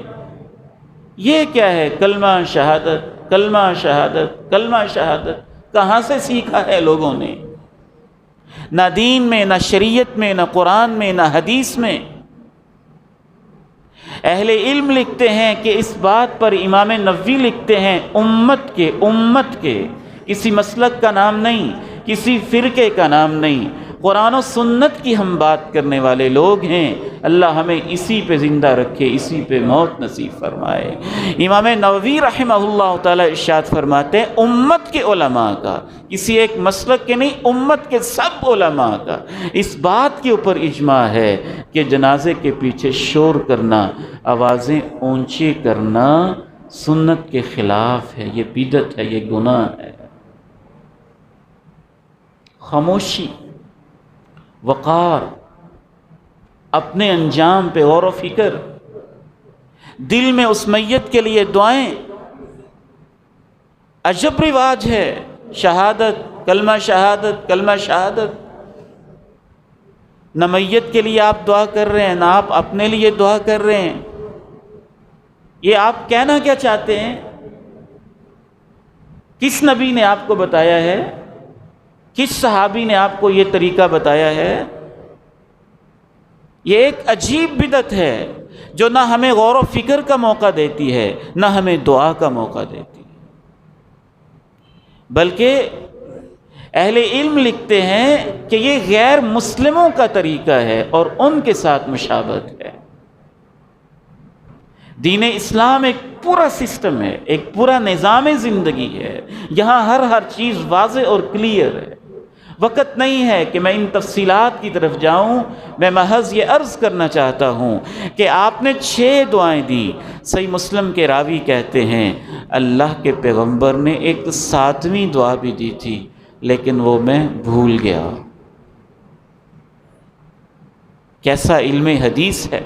Speaker 1: یہ کیا ہے؟ کلمہ شہادت، کلمہ شہادت، کلمہ شہادت کہاں سے سیکھا ہے لوگوں نے؟ نہ دین میں، نہ شریعت میں، نہ قرآن میں، نہ حدیث میں۔ اہل علم لکھتے ہیں کہ اس بات پر امام نووی لکھتے ہیں امت کے کسی مسلک کا نام نہیں، کسی فرقے کا نام نہیں، قرآن و سنت کی ہم بات کرنے والے لوگ ہیں۔ اللہ ہمیں اسی پہ زندہ رکھے، اسی پہ موت نصیب فرمائے۔ امام نووی رحمہ اللہ تعالی ارشاد فرماتے ہیں امت کے علماء کا، کسی ایک مسلک کے نہیں، امت کے سب علماء کا اس بات کے اوپر اجماع ہے کہ جنازے کے پیچھے شور کرنا، آوازیں اونچی کرنا سنت کے خلاف ہے، یہ بدعت ہے، یہ گناہ ہے۔ خاموشی، وقار، اپنے انجام پہ غور و فکر، دل میں اس میت کے لیے دعائیں۔ عجب رواج ہے، شہادت، کلمہ شہادت، کلمہ شہادت، نہ میت کے لیے آپ دعا کر رہے ہیں، نہ آپ اپنے لیے دعا کر رہے ہیں۔ یہ آپ کہنا کیا چاہتے ہیں؟ کس نبی نے آپ کو بتایا ہے؟ کس صحابی نے آپ کو یہ طریقہ بتایا ہے؟ یہ ایک عجیب بدعت ہے جو نہ ہمیں غور و فکر کا موقع دیتی ہے، نہ ہمیں دعا کا موقع دیتی ہے۔ بلکہ اہل علم لکھتے ہیں کہ یہ غیر مسلموں کا طریقہ ہے اور ان کے ساتھ مشابہت ہے۔ دین اسلام ایک پورا سسٹم ہے، ایک پورا نظام زندگی ہے، یہاں ہر چیز واضح اور کلیئر ہے۔ وقت نہیں ہے کہ میں ان تفصیلات کی طرف جاؤں، میں محض یہ عرض کرنا چاہتا ہوں کہ آپ نے 6 دعائیں دیں۔ صحیح مسلم کے راوی کہتے ہیں اللہ کے پیغمبر نے ایک 7ویں دعا بھی دی تھی لیکن وہ میں بھول گیا۔ کیسا علم حدیث ہے،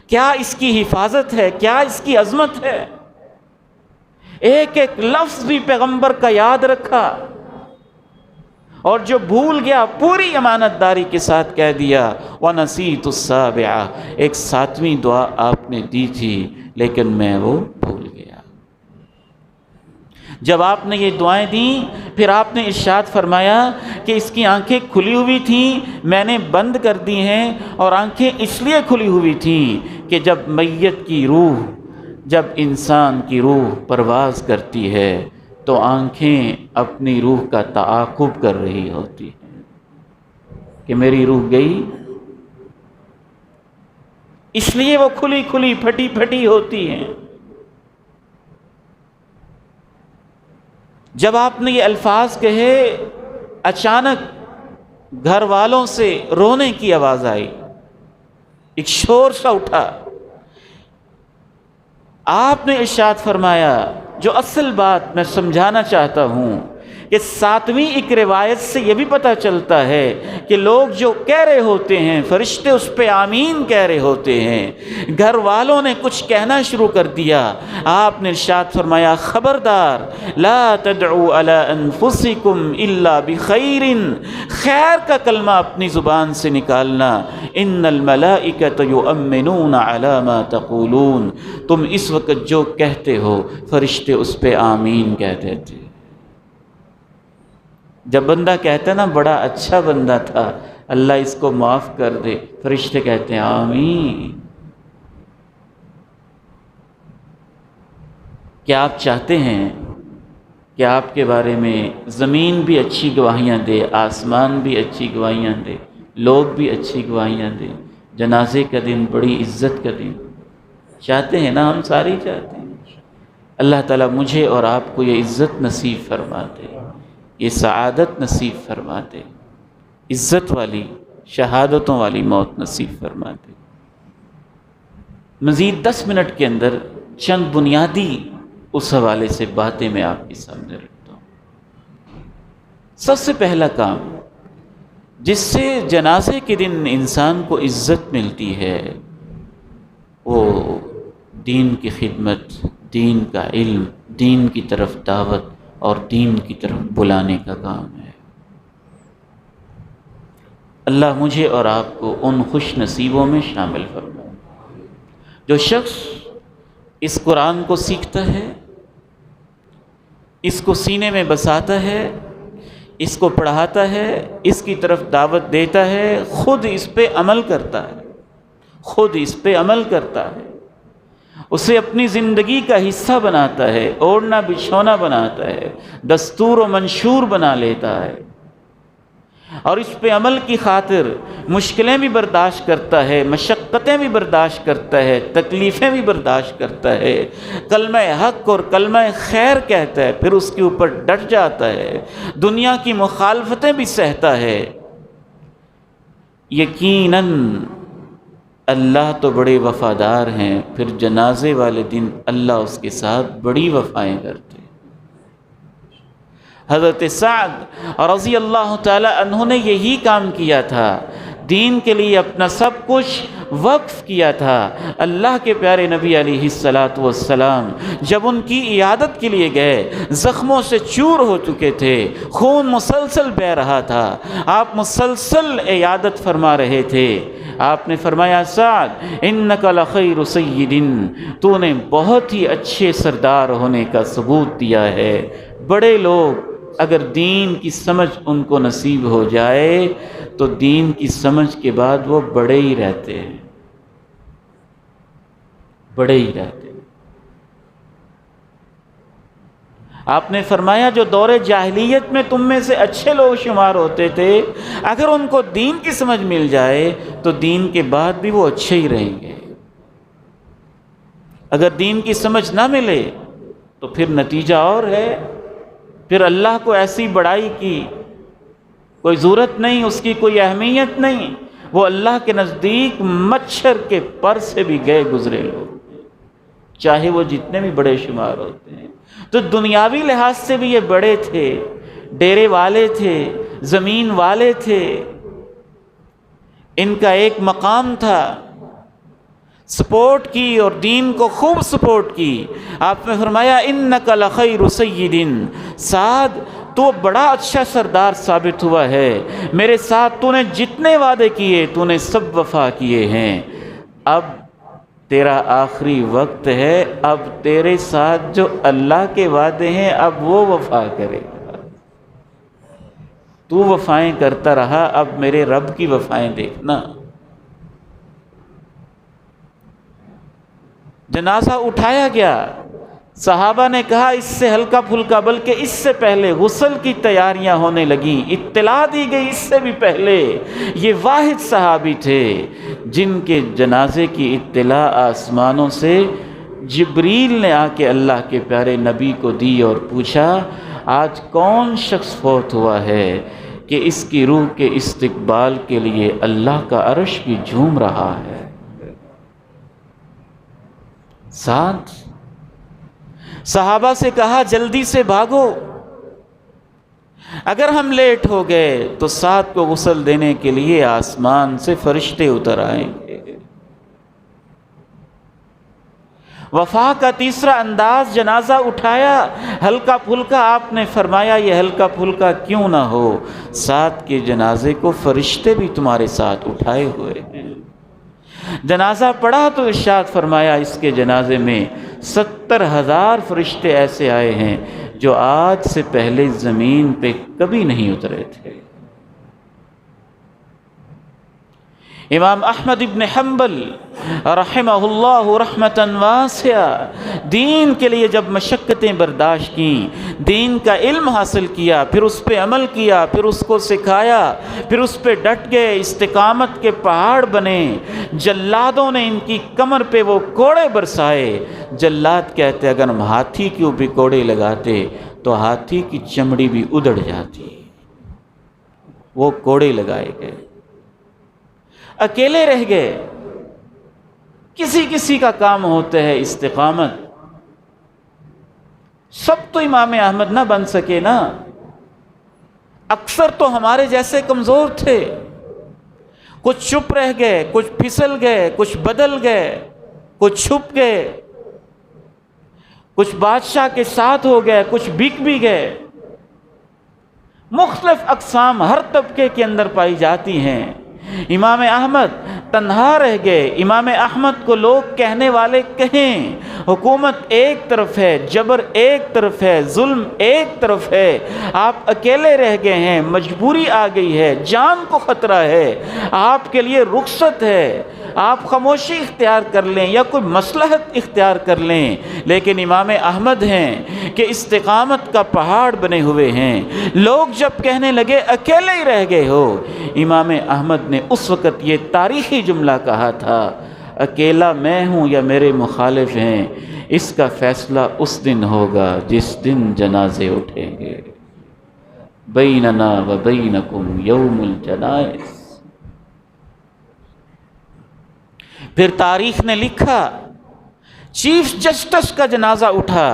Speaker 1: کیا اس کی حفاظت ہے، کیا اس کی عظمت ہے۔ ایک ایک لفظ بھی پیغمبر کا یاد رکھا، اور جو بھول گیا پوری امانت داری کے ساتھ کہہ دیا وَنَسِيتُ السَّابِعَةَ، ایک 7ویں دعا آپ نے دی تھی لیکن میں وہ بھول گیا۔ جب آپ نے یہ دعائیں دیں پھر آپ نے ارشاد فرمایا کہ اس کی آنکھیں کھلی ہوئی تھیں، میں نے بند کر دی ہیں، اور آنکھیں اس لیے کھلی ہوئی تھیں کہ جب میت کی روح، جب انسان کی روح پرواز کرتی ہے تو آنکھیں اپنی روح کا تعاقب کر رہی ہوتی ہیں کہ میری روح گئی، اس لیے وہ کھلی کھلی پھٹی پھٹی ہوتی ہیں۔ جب آپ نے یہ الفاظ کہے اچانک گھر والوں سے رونے کی آواز آئی، ایک شور سا اٹھا۔ آپ نے ارشاد فرمایا، جو اصل بات میں سمجھانا چاہتا ہوں کہ 7ویں ایک روایت سے یہ بھی پتہ چلتا ہے کہ لوگ جو کہہ رہے ہوتے ہیں، فرشتے اس پہ آمین کہہ رہے ہوتے ہیں، گھر والوں نے کچھ کہنا شروع کر دیا۔ آپ نے ارشاد فرمایا خبردار، لا تدعوا علی انفسکم الا بخیر، خیر کا کلمہ اپنی زبان سے نکالنا۔ ان الملائکۃ یؤمنون علی ما تقولون، تم اس وقت جو کہتے ہو فرشتے اس پہ آمین کہتے تھے۔ جب بندہ کہتا ہے نا بڑا اچھا بندہ تھا، اللہ اس کو معاف کر دے، فرشتے کہتے ہیں آمین۔ کیا آپ چاہتے ہیں کہ آپ کے بارے میں زمین بھی اچھی گواہیاں دے، آسمان بھی اچھی گواہیاں دے، لوگ بھی اچھی گواہیاں دیں۔ جنازے کا دن بڑی عزت کا دن، چاہتے ہیں نا، ہم سارے چاہتے ہیں۔ اللہ تعالیٰ مجھے اور آپ کو یہ عزت نصیب فرما دے، یہ سعادت نصیب فرما دے، عزت والی شہادتوں والی موت نصیب فرما دے۔ مزید 10 منٹ کے اندر چند بنیادی اس حوالے سے باتیں میں آپ کے سامنے رکھتا ہوں۔ سب سے پہلا کام جس سے جنازے کے دن انسان کو عزت ملتی ہے وہ دین کی خدمت، دین کا علم، دین کی طرف دعوت اور دین کی طرف بلانے کا کام ہے۔ اللہ مجھے اور آپ کو ان خوش نصیبوں میں شامل فرمائے جو شخص اس قرآن کو سیکھتا ہے، اس کو سینے میں بساتا ہے، اس کو پڑھاتا ہے، اس کی طرف دعوت دیتا ہے، خود اس پہ عمل کرتا ہے، خود اس پہ عمل کرتا ہے، اسے اپنی زندگی کا حصہ بناتا ہے، اوڑھنا بچھونا بناتا ہے، دستور و منشور بنا لیتا ہے، اور اس پہ عمل کی خاطر مشکلیں بھی برداشت کرتا ہے، مشقتیں بھی برداشت کرتا ہے، تکلیفیں بھی برداشت کرتا ہے، کلمہ حق اور کلمہ خیر کہتا ہے، پھر اس کے اوپر ڈٹ جاتا ہے، دنیا کی مخالفتیں بھی سہتا ہے۔ یقیناً اللہ تو بڑے وفادار ہیں، پھر جنازے والے دن اللہ اس کے ساتھ بڑی وفائیں کرتے ہیں۔ حضرت سعد رضی اللہ تعالی عنہ نے یہی کام کیا تھا، دین کے لیے اپنا سب کچھ وقف کیا تھا۔ اللہ کے پیارے نبی علیہ السلام جب ان کی عیادت کے لیے گئے، زخموں سے چور ہو چکے تھے، خون مسلسل بہہ رہا تھا، آپ مسلسل عیادت فرما رہے تھے۔ آپ نے فرمایا، سعد انک لخیر سید، تو نے بہت ہی اچھے سردار ہونے کا ثبوت دیا ہے۔ بڑے لوگ اگر دین کی سمجھ ان کو نصیب ہو جائے تو دین کی سمجھ کے بعد وہ بڑے ہی رہتے ہیں، بڑے ہی رہتے ہیں۔ آپ نے فرمایا جو دور جاہلیت میں تم میں سے اچھے لوگ شمار ہوتے تھے، اگر ان کو دین کی سمجھ مل جائے تو دین کے بعد بھی وہ اچھے ہی رہیں گے۔ اگر دین کی سمجھ نہ ملے تو پھر نتیجہ اور ہے، پھر اللہ کو ایسی بڑائی کی کوئی ضرورت نہیں، اس کی کوئی اہمیت نہیں، وہ اللہ کے نزدیک مچھر کے پر سے بھی گئے گزرے لوگ، چاہے وہ جتنے بھی بڑے شمار ہوتے ہیں۔ تو دنیاوی لحاظ سے بھی یہ بڑے تھے، ڈیرے والے تھے، زمین والے تھے، ان کا ایک مقام تھا، سپورٹ کی اور دین کو خوب سپورٹ کی۔ آپ نے فرمایا انک لخیر سید، سعد تو بڑا اچھا سردار ثابت ہوا ہے، میرے ساتھ تو نے جتنے وعدے کیے تو نے سب وفا کیے ہیں، اب تیرا آخری وقت ہے، اب تیرے ساتھ جو اللہ کے وعدے ہیں اب وہ وفا کرے گا۔ تو وفائیں کرتا رہا، اب میرے رب کی وفائیں دیکھنا۔ جنازہ اٹھایا گیا، صحابہ نے کہا اس سے ہلکا پھلکا، بلکہ اس سے پہلے غسل کی تیاریاں ہونے لگیں، اطلاع دی گئی اس سے بھی پہلے۔ یہ واحد صحابی تھے جن کے جنازے کی اطلاع آسمانوں سے جبریل نے آ کے اللہ کے پیارے نبی کو دی اور پوچھا آج کون شخص فوت ہوا ہے کہ اس کی روح کے استقبال کے لیے اللہ کا عرش بھی جھوم رہا ہے۔ سعد صحابہ سے کہا جلدی سے بھاگو، اگر ہم لیٹ ہو گئے تو سعد کو غسل دینے کے لیے آسمان سے فرشتے اتر آئیں گے۔ وفا کا تیسرا انداز، جنازہ اٹھایا ہلکا پھلکا، آپ نے فرمایا یہ ہلکا پھلکا کیوں نہ ہو، سعد کے جنازے کو فرشتے بھی تمہارے ساتھ اٹھائے ہوئے ہیں۔ جنازہ پڑھا تو ارشاد فرمایا اس کے جنازے میں 70,000 فرشتے ایسے آئے ہیں جو آج سے پہلے زمین پہ کبھی نہیں اترے تھے۔ امام احمد ابن حنبل رحمہ اللہ رحمتاً واسعہ دین کے لیے جب مشقتیں برداشت کیں، دین کا علم حاصل کیا، پھر اس پہ عمل کیا، پھر اس کو سکھایا، پھر اس پہ ڈٹ گئے، استقامت کے پہاڑ بنے، جلادوں نے ان کی کمر پہ وہ کوڑے برسائے۔ جلاد کہتے اگر ہم ہاتھی کے اوپر کوڑے لگاتے تو ہاتھی کی چمڑی بھی ادڑ جاتی، وہ کوڑے لگائے گئے، اکیلے رہ گئے۔ کسی کسی کا کام ہوتا ہے استقامت، سب تو امام احمد نہ بن سکے نا، اکثر تو ہمارے جیسے کمزور تھے، کچھ چپ رہ گئے، کچھ پھسل گئے، کچھ بدل گئے، کچھ چھپ گئے، کچھ بادشاہ کے ساتھ ہو گئے، کچھ بک بھی گئے۔ مختلف اقسام ہر طبقے کے اندر پائی جاتی ہیں۔ امام احمد تنہا رہ گئے۔ امام احمد کو لوگ کہنے والے کہیں حکومت ایک طرف ہے، جبر ایک طرف ہے، ظلم ایک طرف ہے، آپ اکیلے رہ گئے ہیں، مجبوری آ گئی ہے، جان کو خطرہ ہے، آپ کے لیے رخصت ہے، آپ خاموشی اختیار کر لیں یا کوئی مصلحت اختیار کر لیں، لیکن امام احمد ہیں کہ استقامت کا پہاڑ بنے ہوئے ہیں۔ لوگ جب کہنے لگے اکیلے ہی رہ گئے ہو، امام احمد نے اس وقت یہ تاریخی جملہ کہا تھا، اکیلا میں ہوں یا میرے مخالف ہیں، اس کا فیصلہ اس دن ہوگا جس دن جنازے اٹھیں گے۔ بیننا و بینکم یوم الجنائز۔ پھر تاریخ نے لکھا چیف جسٹس کا جنازہ اٹھا،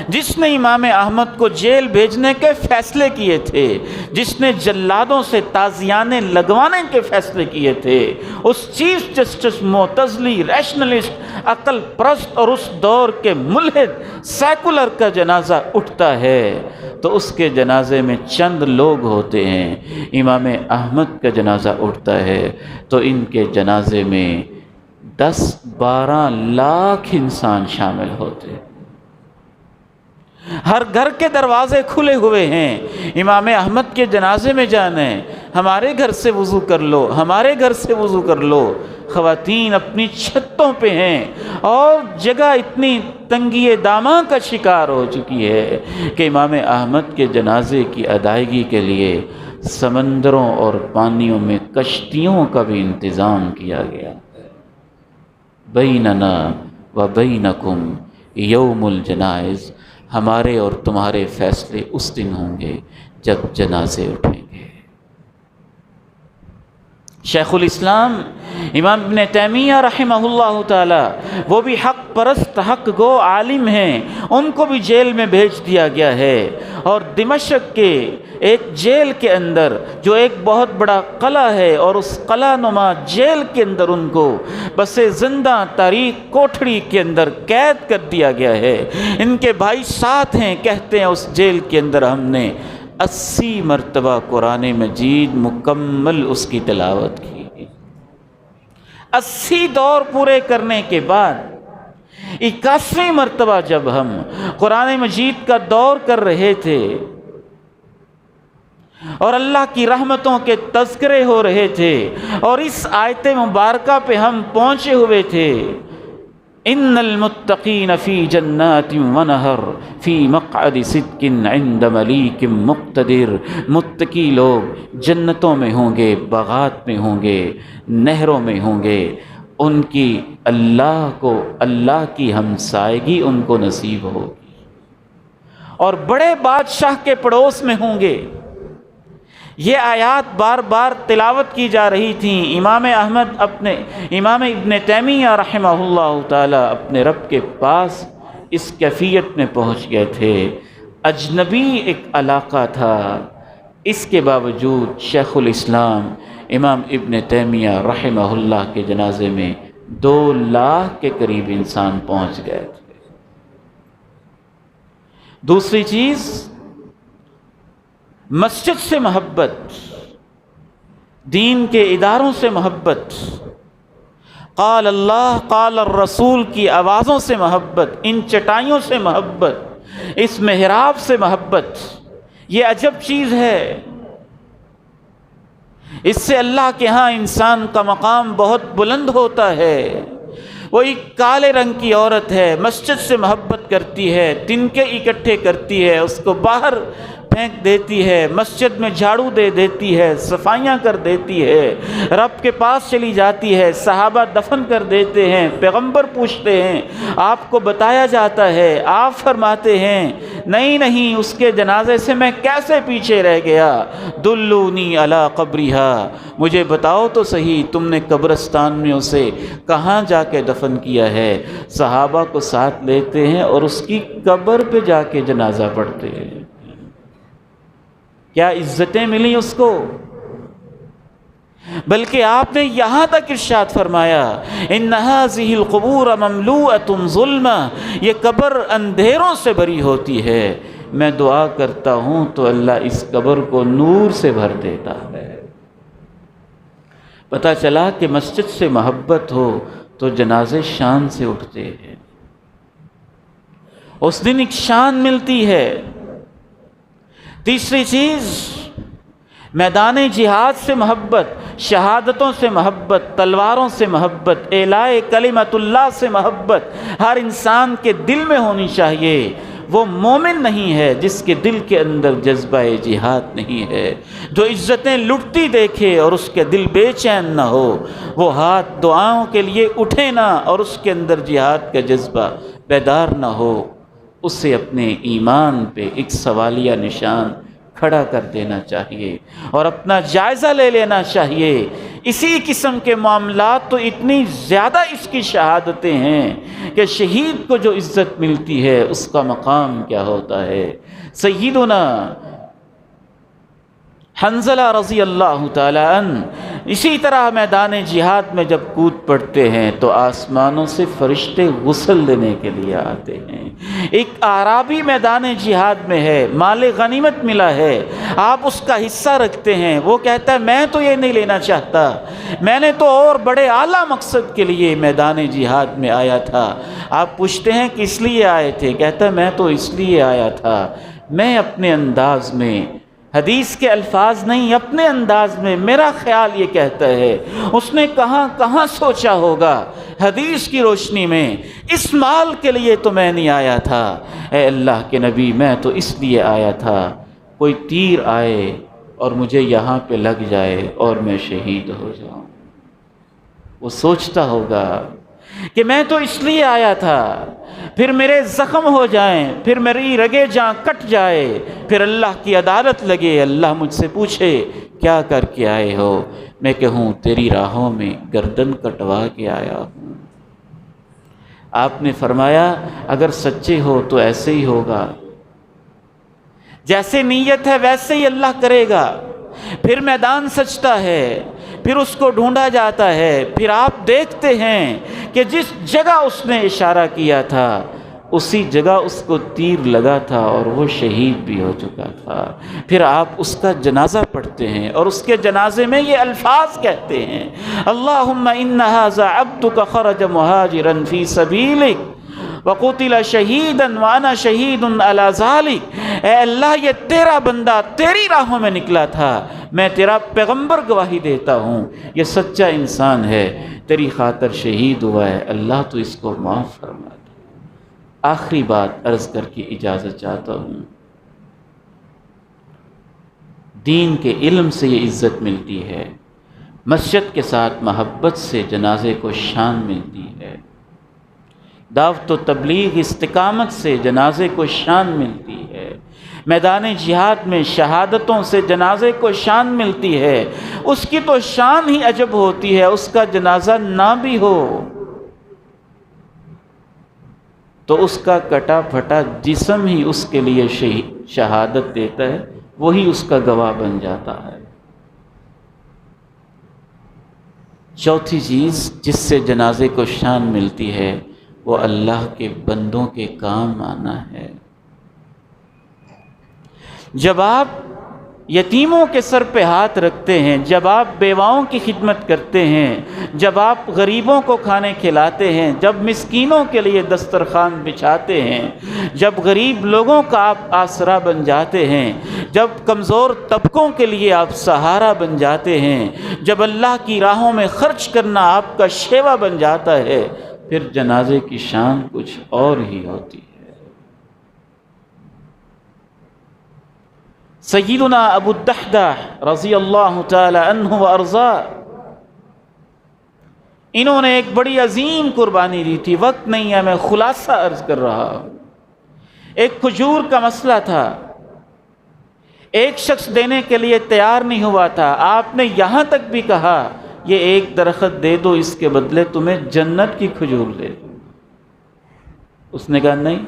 Speaker 1: جس نے امام احمد کو جیل بھیجنے کے فیصلے کیے تھے، جس نے جلادوں سے تازیانے لگوانے کے فیصلے کیے تھے، اس چیف جسٹس معتزلی، ریشنلسٹ، عقل پرست اور اس دور کے ملحد سیکولر کا جنازہ اٹھتا ہے تو اس کے جنازے میں چند لوگ ہوتے ہیں۔ امام احمد کا جنازہ اٹھتا ہے تو ان کے جنازے میں 10-12 لاکھ انسان شامل ہوتے، ہر گھر کے دروازے کھلے ہوئے ہیں۔ امام احمد کے جنازے میں جانا ہے، ہمارے گھر سے وضو کر لو، ہمارے گھر سے وضو کر لو۔ خواتین اپنی چھتوں پہ ہیں اور جگہ اتنی تنگی داماں کا شکار ہو چکی ہے کہ امام احمد کے جنازے کی ادائیگی کے لیے سمندروں اور پانیوں میں کشتیوں کا بھی انتظام کیا گیا۔ بیننا و بینکم یوم الجنائز، ہمارے اور تمہارے فیصلے اس دن ہوں گے جب جنازے اٹھیں گے۔ شیخ الاسلام امام ابن تیمیہ رحمہ اللہ تعالی، وہ بھی حق پرست، حق گو عالم ہیں، ان کو بھی جیل میں بھیج دیا گیا ہے، اور دمشق کے ایک جیل کے اندر جو ایک بہت بڑا قلعہ ہے، اور اس قلعہ نما جیل کے اندر ان کو بس زندہ تاریخ کوٹھڑی کے اندر قید کر دیا گیا ہے۔ ان کے بھائی ساتھ ہیں، کہتے ہیں اس جیل کے اندر ہم نے 80 مرتبہ قرآن مجید مکمل اس کی تلاوت کی۔ 80 دور پورے کرنے کے بعد 81ویں مرتبہ جب ہم قرآن مجید کا دور کر رہے تھے اور اللہ کی رحمتوں کے تذکرے ہو رہے تھے اور اس آیت مبارکہ پہ ہم پہنچے ہوئے تھے، ان المتقین فی جنات ونہر فی مقعد صدق عند ملیک مقتدر، متقی لوگ جنتوں میں ہوں گے، باغات میں ہوں گے، نہروں میں ہوں گے، ان کی اللہ کی ہمسائیگی ان کو نصیب ہوگی، اور بڑے بادشاہ کے پڑوس میں ہوں گے۔ یہ آیات بار بار تلاوت کی جا رہی تھیں۔ امام ابن تیمیہ رحمہ اللہ تعالی اپنے رب کے پاس اس کیفیت میں پہنچ گئے تھے، اجنبی ایک علاقہ تھا، اس کے باوجود شیخ الاسلام امام ابن تیمیہ رحمہ اللہ کے جنازے میں 2 لاکھ کے قریب انسان پہنچ گئے تھے۔ دوسری چیز، مسجد سے محبت، دین کے اداروں سے محبت، قال اللہ قال الرسول کی آوازوں سے محبت، ان چٹائیوں سے محبت، اس محراب سے محبت، یہ عجب چیز ہے۔ اس سے اللہ کے ہاں انسان کا مقام بہت بلند ہوتا ہے۔ وہ ایک کالے رنگ کی عورت ہے، مسجد سے محبت کرتی ہے، تنکے اکٹھے کرتی ہے، اس کو باہر پھینک دیتی ہے، مسجد میں جھاڑو دے دیتی ہے، صفائیاں کر دیتی ہے، رب کے پاس چلی جاتی ہے، صحابہ دفن کر دیتے ہیں، پیغمبر پوچھتے ہیں، آپ کو بتایا جاتا ہے، آپ فرماتے ہیں نہیں نہیں، اس کے جنازے سے میں کیسے پیچھے رہ گیا، دلونی علی قبرہا، مجھے بتاؤ تو صحیح تم نے قبرستان میں اسے کہاں جا کے دفن کیا ہے۔ صحابہ کو ساتھ لیتے ہیں اور اس کی قبر پہ جا کے جنازہ پڑھتے ہیں۔ کیا عزتیں ملی اس کو، بلکہ آپ نے یہاں تک ارشاد فرمایا ان هذه القبور مملوءۃ ظلما، یہ قبر اندھیروں سے بھری ہوتی ہے، میں دعا کرتا ہوں تو اللہ اس قبر کو نور سے بھر دیتا ہے۔ پتہ چلا کہ مسجد سے محبت ہو تو جنازے شان سے اٹھتے ہیں، اس دن ایک شان ملتی ہے۔ تیسری چیز، میدان جہاد سے محبت، شہادتوں سے محبت، تلواروں سے محبت، اعلاء کلمت اللہ سے محبت ہر انسان کے دل میں ہونی چاہیے۔ وہ مومن نہیں ہے جس کے دل کے اندر جذبہ جہاد نہیں ہے، جو عزتیں لٹتی دیکھے اور اس کے دل بے چین نہ ہو، وہ ہاتھ دعاؤں کے لیے اٹھے نہ اور اس کے اندر جہاد کا جذبہ بیدار نہ ہو، اسے اپنے ایمان پہ ایک سوالیہ نشان کھڑا کر دینا چاہیے اور اپنا جائزہ لے لینا چاہیے۔ اسی قسم کے معاملات تو اتنی زیادہ اس کی شہادتیں ہیں کہ شہید کو جو عزت ملتی ہے اس کا مقام کیا ہوتا ہے۔ سیدنا حنظلہ رضی اللہ تعالی عنہ اسی طرح میدان جہاد میں جب کود پڑتے ہیں تو آسمانوں سے فرشتے غسل دینے کے لیے آتے ہیں۔ ایک اعرابی میدان جہاد میں ہے، مال غنیمت ملا ہے، آپ اس کا حصہ رکھتے ہیں، وہ کہتا ہے میں تو یہ نہیں لینا چاہتا، میں نے تو اور بڑے اعلیٰ مقصد کے لیے میدان جہاد میں آیا تھا۔ آپ پوچھتے ہیں کس لیے آئے تھے، کہتا ہے میں تو اس لیے آیا تھا، میں اپنے انداز میں، حدیث کے الفاظ نہیں، اپنے انداز میں میرا خیال یہ کہتا ہے، اس نے کہاں کہاں سوچا ہوگا حدیث کی روشنی میں، اس مال کے لیے تو میں نہیں آیا تھا، اے اللہ کے نبی میں تو اس لیے آیا تھا، کوئی تیر آئے اور مجھے یہاں پہ لگ جائے اور میں شہید ہو جاؤں۔ وہ سوچتا ہوگا کہ میں تو اس لیے آیا تھا، پھر میرے زخم ہو جائیں، پھر میری رگے جاں کٹ جائے، پھر اللہ کی عدالت لگے، اللہ مجھ سے پوچھے کیا کر کے آئے ہو، میں کہوں تیری راہوں میں گردن کٹوا کے آیا ہوں۔ آپ نے فرمایا اگر سچے ہو تو ایسے ہی ہوگا، جیسے نیت ہے ویسے ہی اللہ کرے گا۔ پھر میدان سجتا ہے، پھر اس کو ڈھونڈا جاتا ہے، پھر آپ دیکھتے ہیں کہ جس جگہ اس نے اشارہ کیا تھا اسی جگہ اس کو تیر لگا تھا اور وہ شہید بھی ہو چکا تھا۔ پھر آپ اس کا جنازہ پڑھتے ہیں اور اس کے جنازے میں یہ الفاظ کہتے ہیں، اللہم ان ھذا عبدک خرج مہاجرا فی سبیلک وقتل شہیدا وانا شہید علی ذلک، اے اللہ یہ تیرا بندہ تیری راہوں میں نکلا تھا، میں تیرا پیغمبر گواہی دیتا ہوں یہ سچا انسان ہے، تیری خاطر شہید ہوا ہے، اللہ تو اس کو معاف فرما دے۔ آخری بات عرض کر کے اجازت چاہتا ہوں، دین کے علم سے یہ عزت ملتی ہے، مسجد کے ساتھ محبت سے جنازے کو شان ملتی ہے، دعوت و تبلیغ استقامت سے جنازے کو شان ملتی ہے، میدان جہاد میں شہادتوں سے جنازے کو شان ملتی ہے۔ اس کی تو شان ہی عجب ہوتی ہے، اس کا جنازہ نہ بھی ہو تو اس کا کٹا پھٹا جسم ہی اس کے لیے شہادت دیتا ہے، وہی اس کا گواہ بن جاتا ہے۔ چوتھی چیز جس سے جنازے کو شان ملتی ہے وہ اللہ کے بندوں کے کام آنا ہے۔ جب آپ یتیموں کے سر پہ ہاتھ رکھتے ہیں، جب آپ بیواؤں کی خدمت کرتے ہیں، جب آپ غریبوں کو کھانے کھلاتے ہیں، جب مسکینوں کے لیے دسترخوان بچھاتے ہیں، جب غریب لوگوں کا آپ آسرا بن جاتے ہیں، جب کمزور طبقوں کے لیے آپ سہارا بن جاتے ہیں، جب اللہ کی راہوں میں خرچ کرنا آپ کا شیوا بن جاتا ہے، پھر جنازے کی شان کچھ اور ہی ہوتی ہے۔ سیدنا ابو الدحداح رضی اللہ تعالی عنہ وارضاہ، انہوں نے ایک بڑی عظیم قربانی دی تھی۔ وقت نہیں ہے، میں خلاصہ عرض کر رہا ہوں۔ ایک کھجور کا مسئلہ تھا، ایک شخص دینے کے لیے تیار نہیں ہوا تھا، آپ نے یہاں تک بھی کہا یہ ایک درخت دے دو، اس کے بدلے تمہیں جنت کی کھجور دے دو۔ اس نے کہا نہیں۔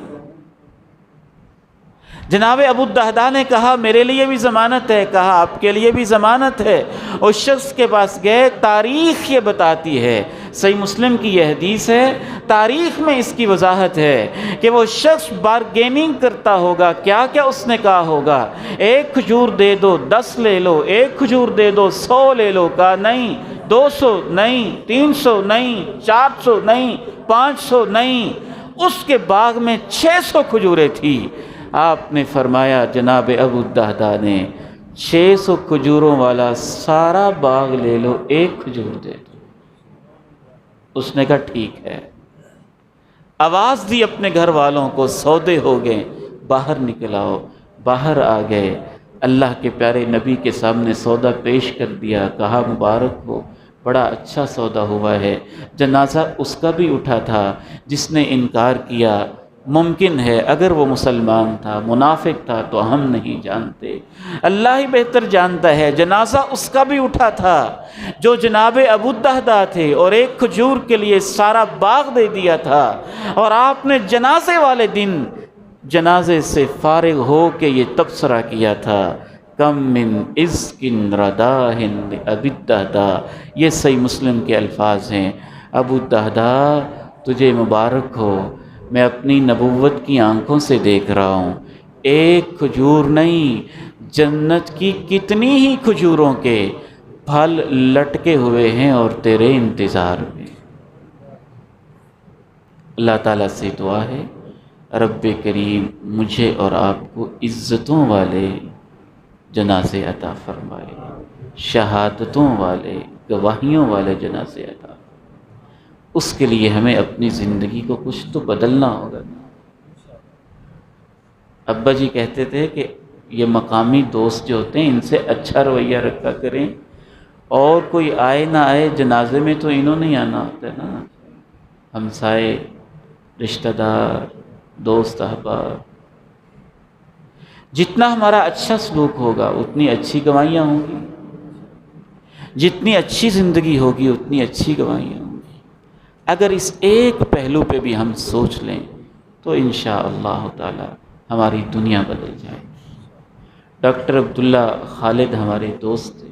Speaker 1: جناب ابو الدحداح نے کہا میرے لیے بھی ضمانت ہے، کہا آپ کے لیے بھی ضمانت ہے۔ اس شخص کے پاس گئے، تاریخ یہ بتاتی ہے، صحیح مسلم کی یہ حدیث ہے، تاریخ میں اس کی وضاحت ہے کہ وہ شخص بارگیننگ کرتا ہوگا۔ کیا کیا اس نے کہا ہوگا؟ ایک کھجور دے دو، 10 لے لو، ایک کھجور دے دو، 100 لے لو۔ کہا نہیں، 200 نہیں، 300 نہیں، 400 نہیں، 500 نہیں۔ اس کے باغ میں 600 کھجوریں تھی۔ آپ نے فرمایا جناب ابو الدحداح نے 600 کھجوروں والا سارا باغ لے لو، ایک کھجور دے دو۔ اس نے کہا ٹھیک ہے۔ آواز دی اپنے گھر والوں کو، سودے ہو گئے، باہر نکل آؤ۔ باہر آ گئے، اللہ کے پیارے نبی کے سامنے سودا پیش کر دیا، کہا مبارک ہو، بڑا اچھا سودا ہوا ہے۔ جنازہ اس کا بھی اٹھا تھا جس نے انکار کیا۔ ممکن ہے اگر وہ مسلمان تھا، منافق تھا تو ہم نہیں جانتے، اللہ ہی بہتر جانتا ہے۔ جنازہ اس کا بھی اٹھا تھا جو جناب ابو الدحداح تھے، اور ایک کھجور کے لیے سارا باغ دے دیا تھا۔ اور آپ نے جنازے والے دن جنازے سے فارغ ہو کے یہ تبصرہ کیا تھا، کم من عزق رداہ ابی الدحداح۔ یہ صحیح مسلم کے الفاظ ہیں۔ ابو الدحداح تجھے مبارک ہو، میں اپنی نبوت کی آنکھوں سے دیکھ رہا ہوں، ایک کھجور نہیں، جنت کی کتنی ہی کھجوروں کے پھل لٹکے ہوئے ہیں اور تیرے انتظار میں۔ اللہ تعالیٰ سے دعا ہے رب کریم مجھے اور آپ کو عزتوں والے جنازے عطا فرمائے، شہادتوں والے، گواہیوں والے جنازے عطا۔ اس کے لیے ہمیں اپنی زندگی کو کچھ تو بدلنا ہوگا۔ ابا جی کہتے تھے کہ یہ مقامی دوست جو ہوتے ہیں ان سے اچھا رویہ رکھا کریں، اور کوئی آئے نہ آئے جنازے میں تو انہوں نے آنا ہوتا ہے نا، ہمسائے، رشتہ دار، دوست احباب۔ جتنا ہمارا اچھا سلوک ہوگا اتنی اچھی گواہیاں ہوں گی، جتنی اچھی زندگی ہوگی اتنی اچھی گواہیاں ہوں گی۔ اگر اس ایک پہلو پہ بھی ہم سوچ لیں تو انشاءاللہ تعالی ہماری دنیا بدل جائے گی۔ ڈاکٹر عبداللہ خالد ہمارے دوست تھے،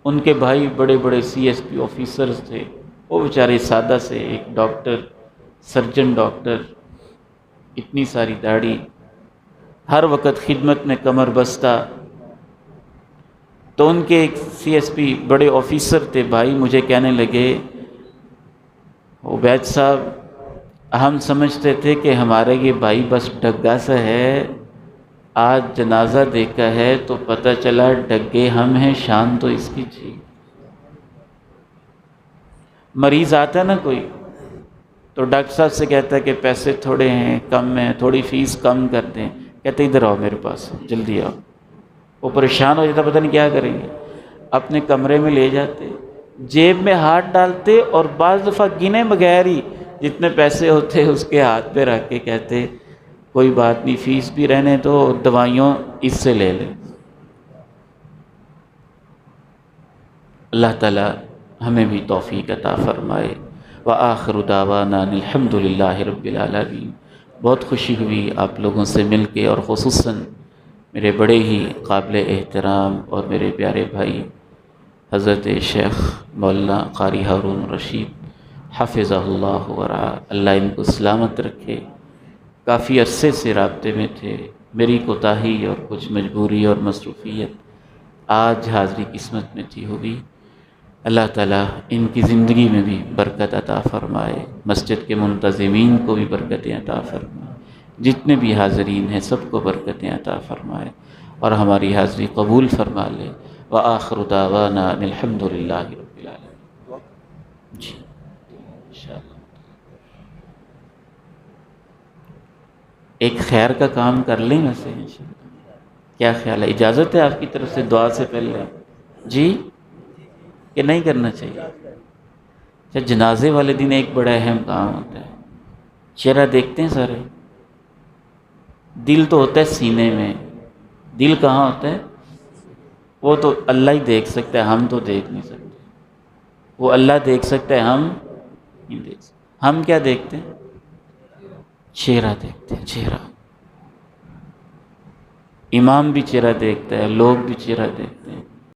Speaker 1: ان کے بھائی بڑے بڑے سی ایس پی آفیسرز تھے، وہ بیچارے سادہ سے ایک ڈاکٹر، سرجن ڈاکٹر، اتنی ساری داڑھی، ہر وقت خدمت میں کمر بستہ۔ تو ان کے ایک سی ایس پی بڑے آفیسر تھے، بھائی مجھے کہنے لگے عبید صاحب ہم سمجھتے تھے کہ ہمارا یہ بھائی بس ڈگا سا ہے، آج جنازہ دیکھا ہے تو پتہ چلا ڈگے ہم ہیں، شان تو اس کی تھی۔ مریض آتا نا کوئی تو ڈاکٹر صاحب سے کہتا ہے کہ پیسے تھوڑے ہیں، کم ہیں، تھوڑی فیس کم کر دیں، کہتے ادھر آؤ میرے پاس، جلدی آؤ۔ وہ پریشان ہو جاتا، پتہ نہیں کیا کریں گے، اپنے کمرے میں لے جاتے، جیب میں ہاتھ ڈالتے اور بعض دفعہ گنے بغیر ہی جتنے پیسے ہوتے اس کے ہاتھ پہ رکھ کے کہتے کوئی بات نہیں، فیس بھی رہنے تو دوائیوں اس سے لے لیں۔ اللہ تعالی ہمیں بھی توفیق عطا فرمائے۔ وآخر دعوانا الحمد للہ رب العالمین۔ بہت خوشی ہوئی آپ لوگوں سے مل کے، اور خصوصاً میرے بڑے ہی قابل احترام اور میرے پیارے بھائی حضرت شیخ مولانا قاری ہارون رشید حفظہ اللہ ورعا، اللہ ان کو سلامت رکھے۔ کافی عرصے سے رابطے میں تھے، میری کوتاہی اور کچھ مجبوری اور مصروفیت آج حاضری قسمت میں تھی ہوئی۔ اللہ تعالیٰ ان کی زندگی میں بھی برکت عطا فرمائے، مسجد کے منتظمین کو بھی برکتیں عطا فرمائے، جتنے بھی حاضرین ہیں سب کو برکتیں عطا فرمائے اور ہماری حاضری قبول فرما لے۔ وآخر دعوانا ان الحمد للہ رب العالمین۔ جی انشاءاللہ ایک خیر کا کام کر لیں ویسے انشاءاللہ، کیا خیال ہے؟ اجازت ہے آپ کی طرف سے دعا سے پہلے؟ جی کہ نہیں کرنا چاہیے؟ اچھا، جنازے والے دن ایک بڑا اہم کام ہوتا ہے، چہرہ دیکھتے ہیں سارے؟ دل تو ہوتا ہے سینے میں، دل کہاں ہوتا ہے؟ وہ تو اللہ ہی دیکھ سکتا ہے، ہم تو دیکھ نہیں سکتے۔ وہ اللہ دیکھ سکتا ہے، ہم نہیں دیکھ سکتے۔ ہم کیا دیکھتے ہیں؟ چہرہ دیکھتے ہیں، چہرہ۔ امام بھی چہرہ دیکھتا ہے، لوگ بھی چہرہ دیکھتے ہیں۔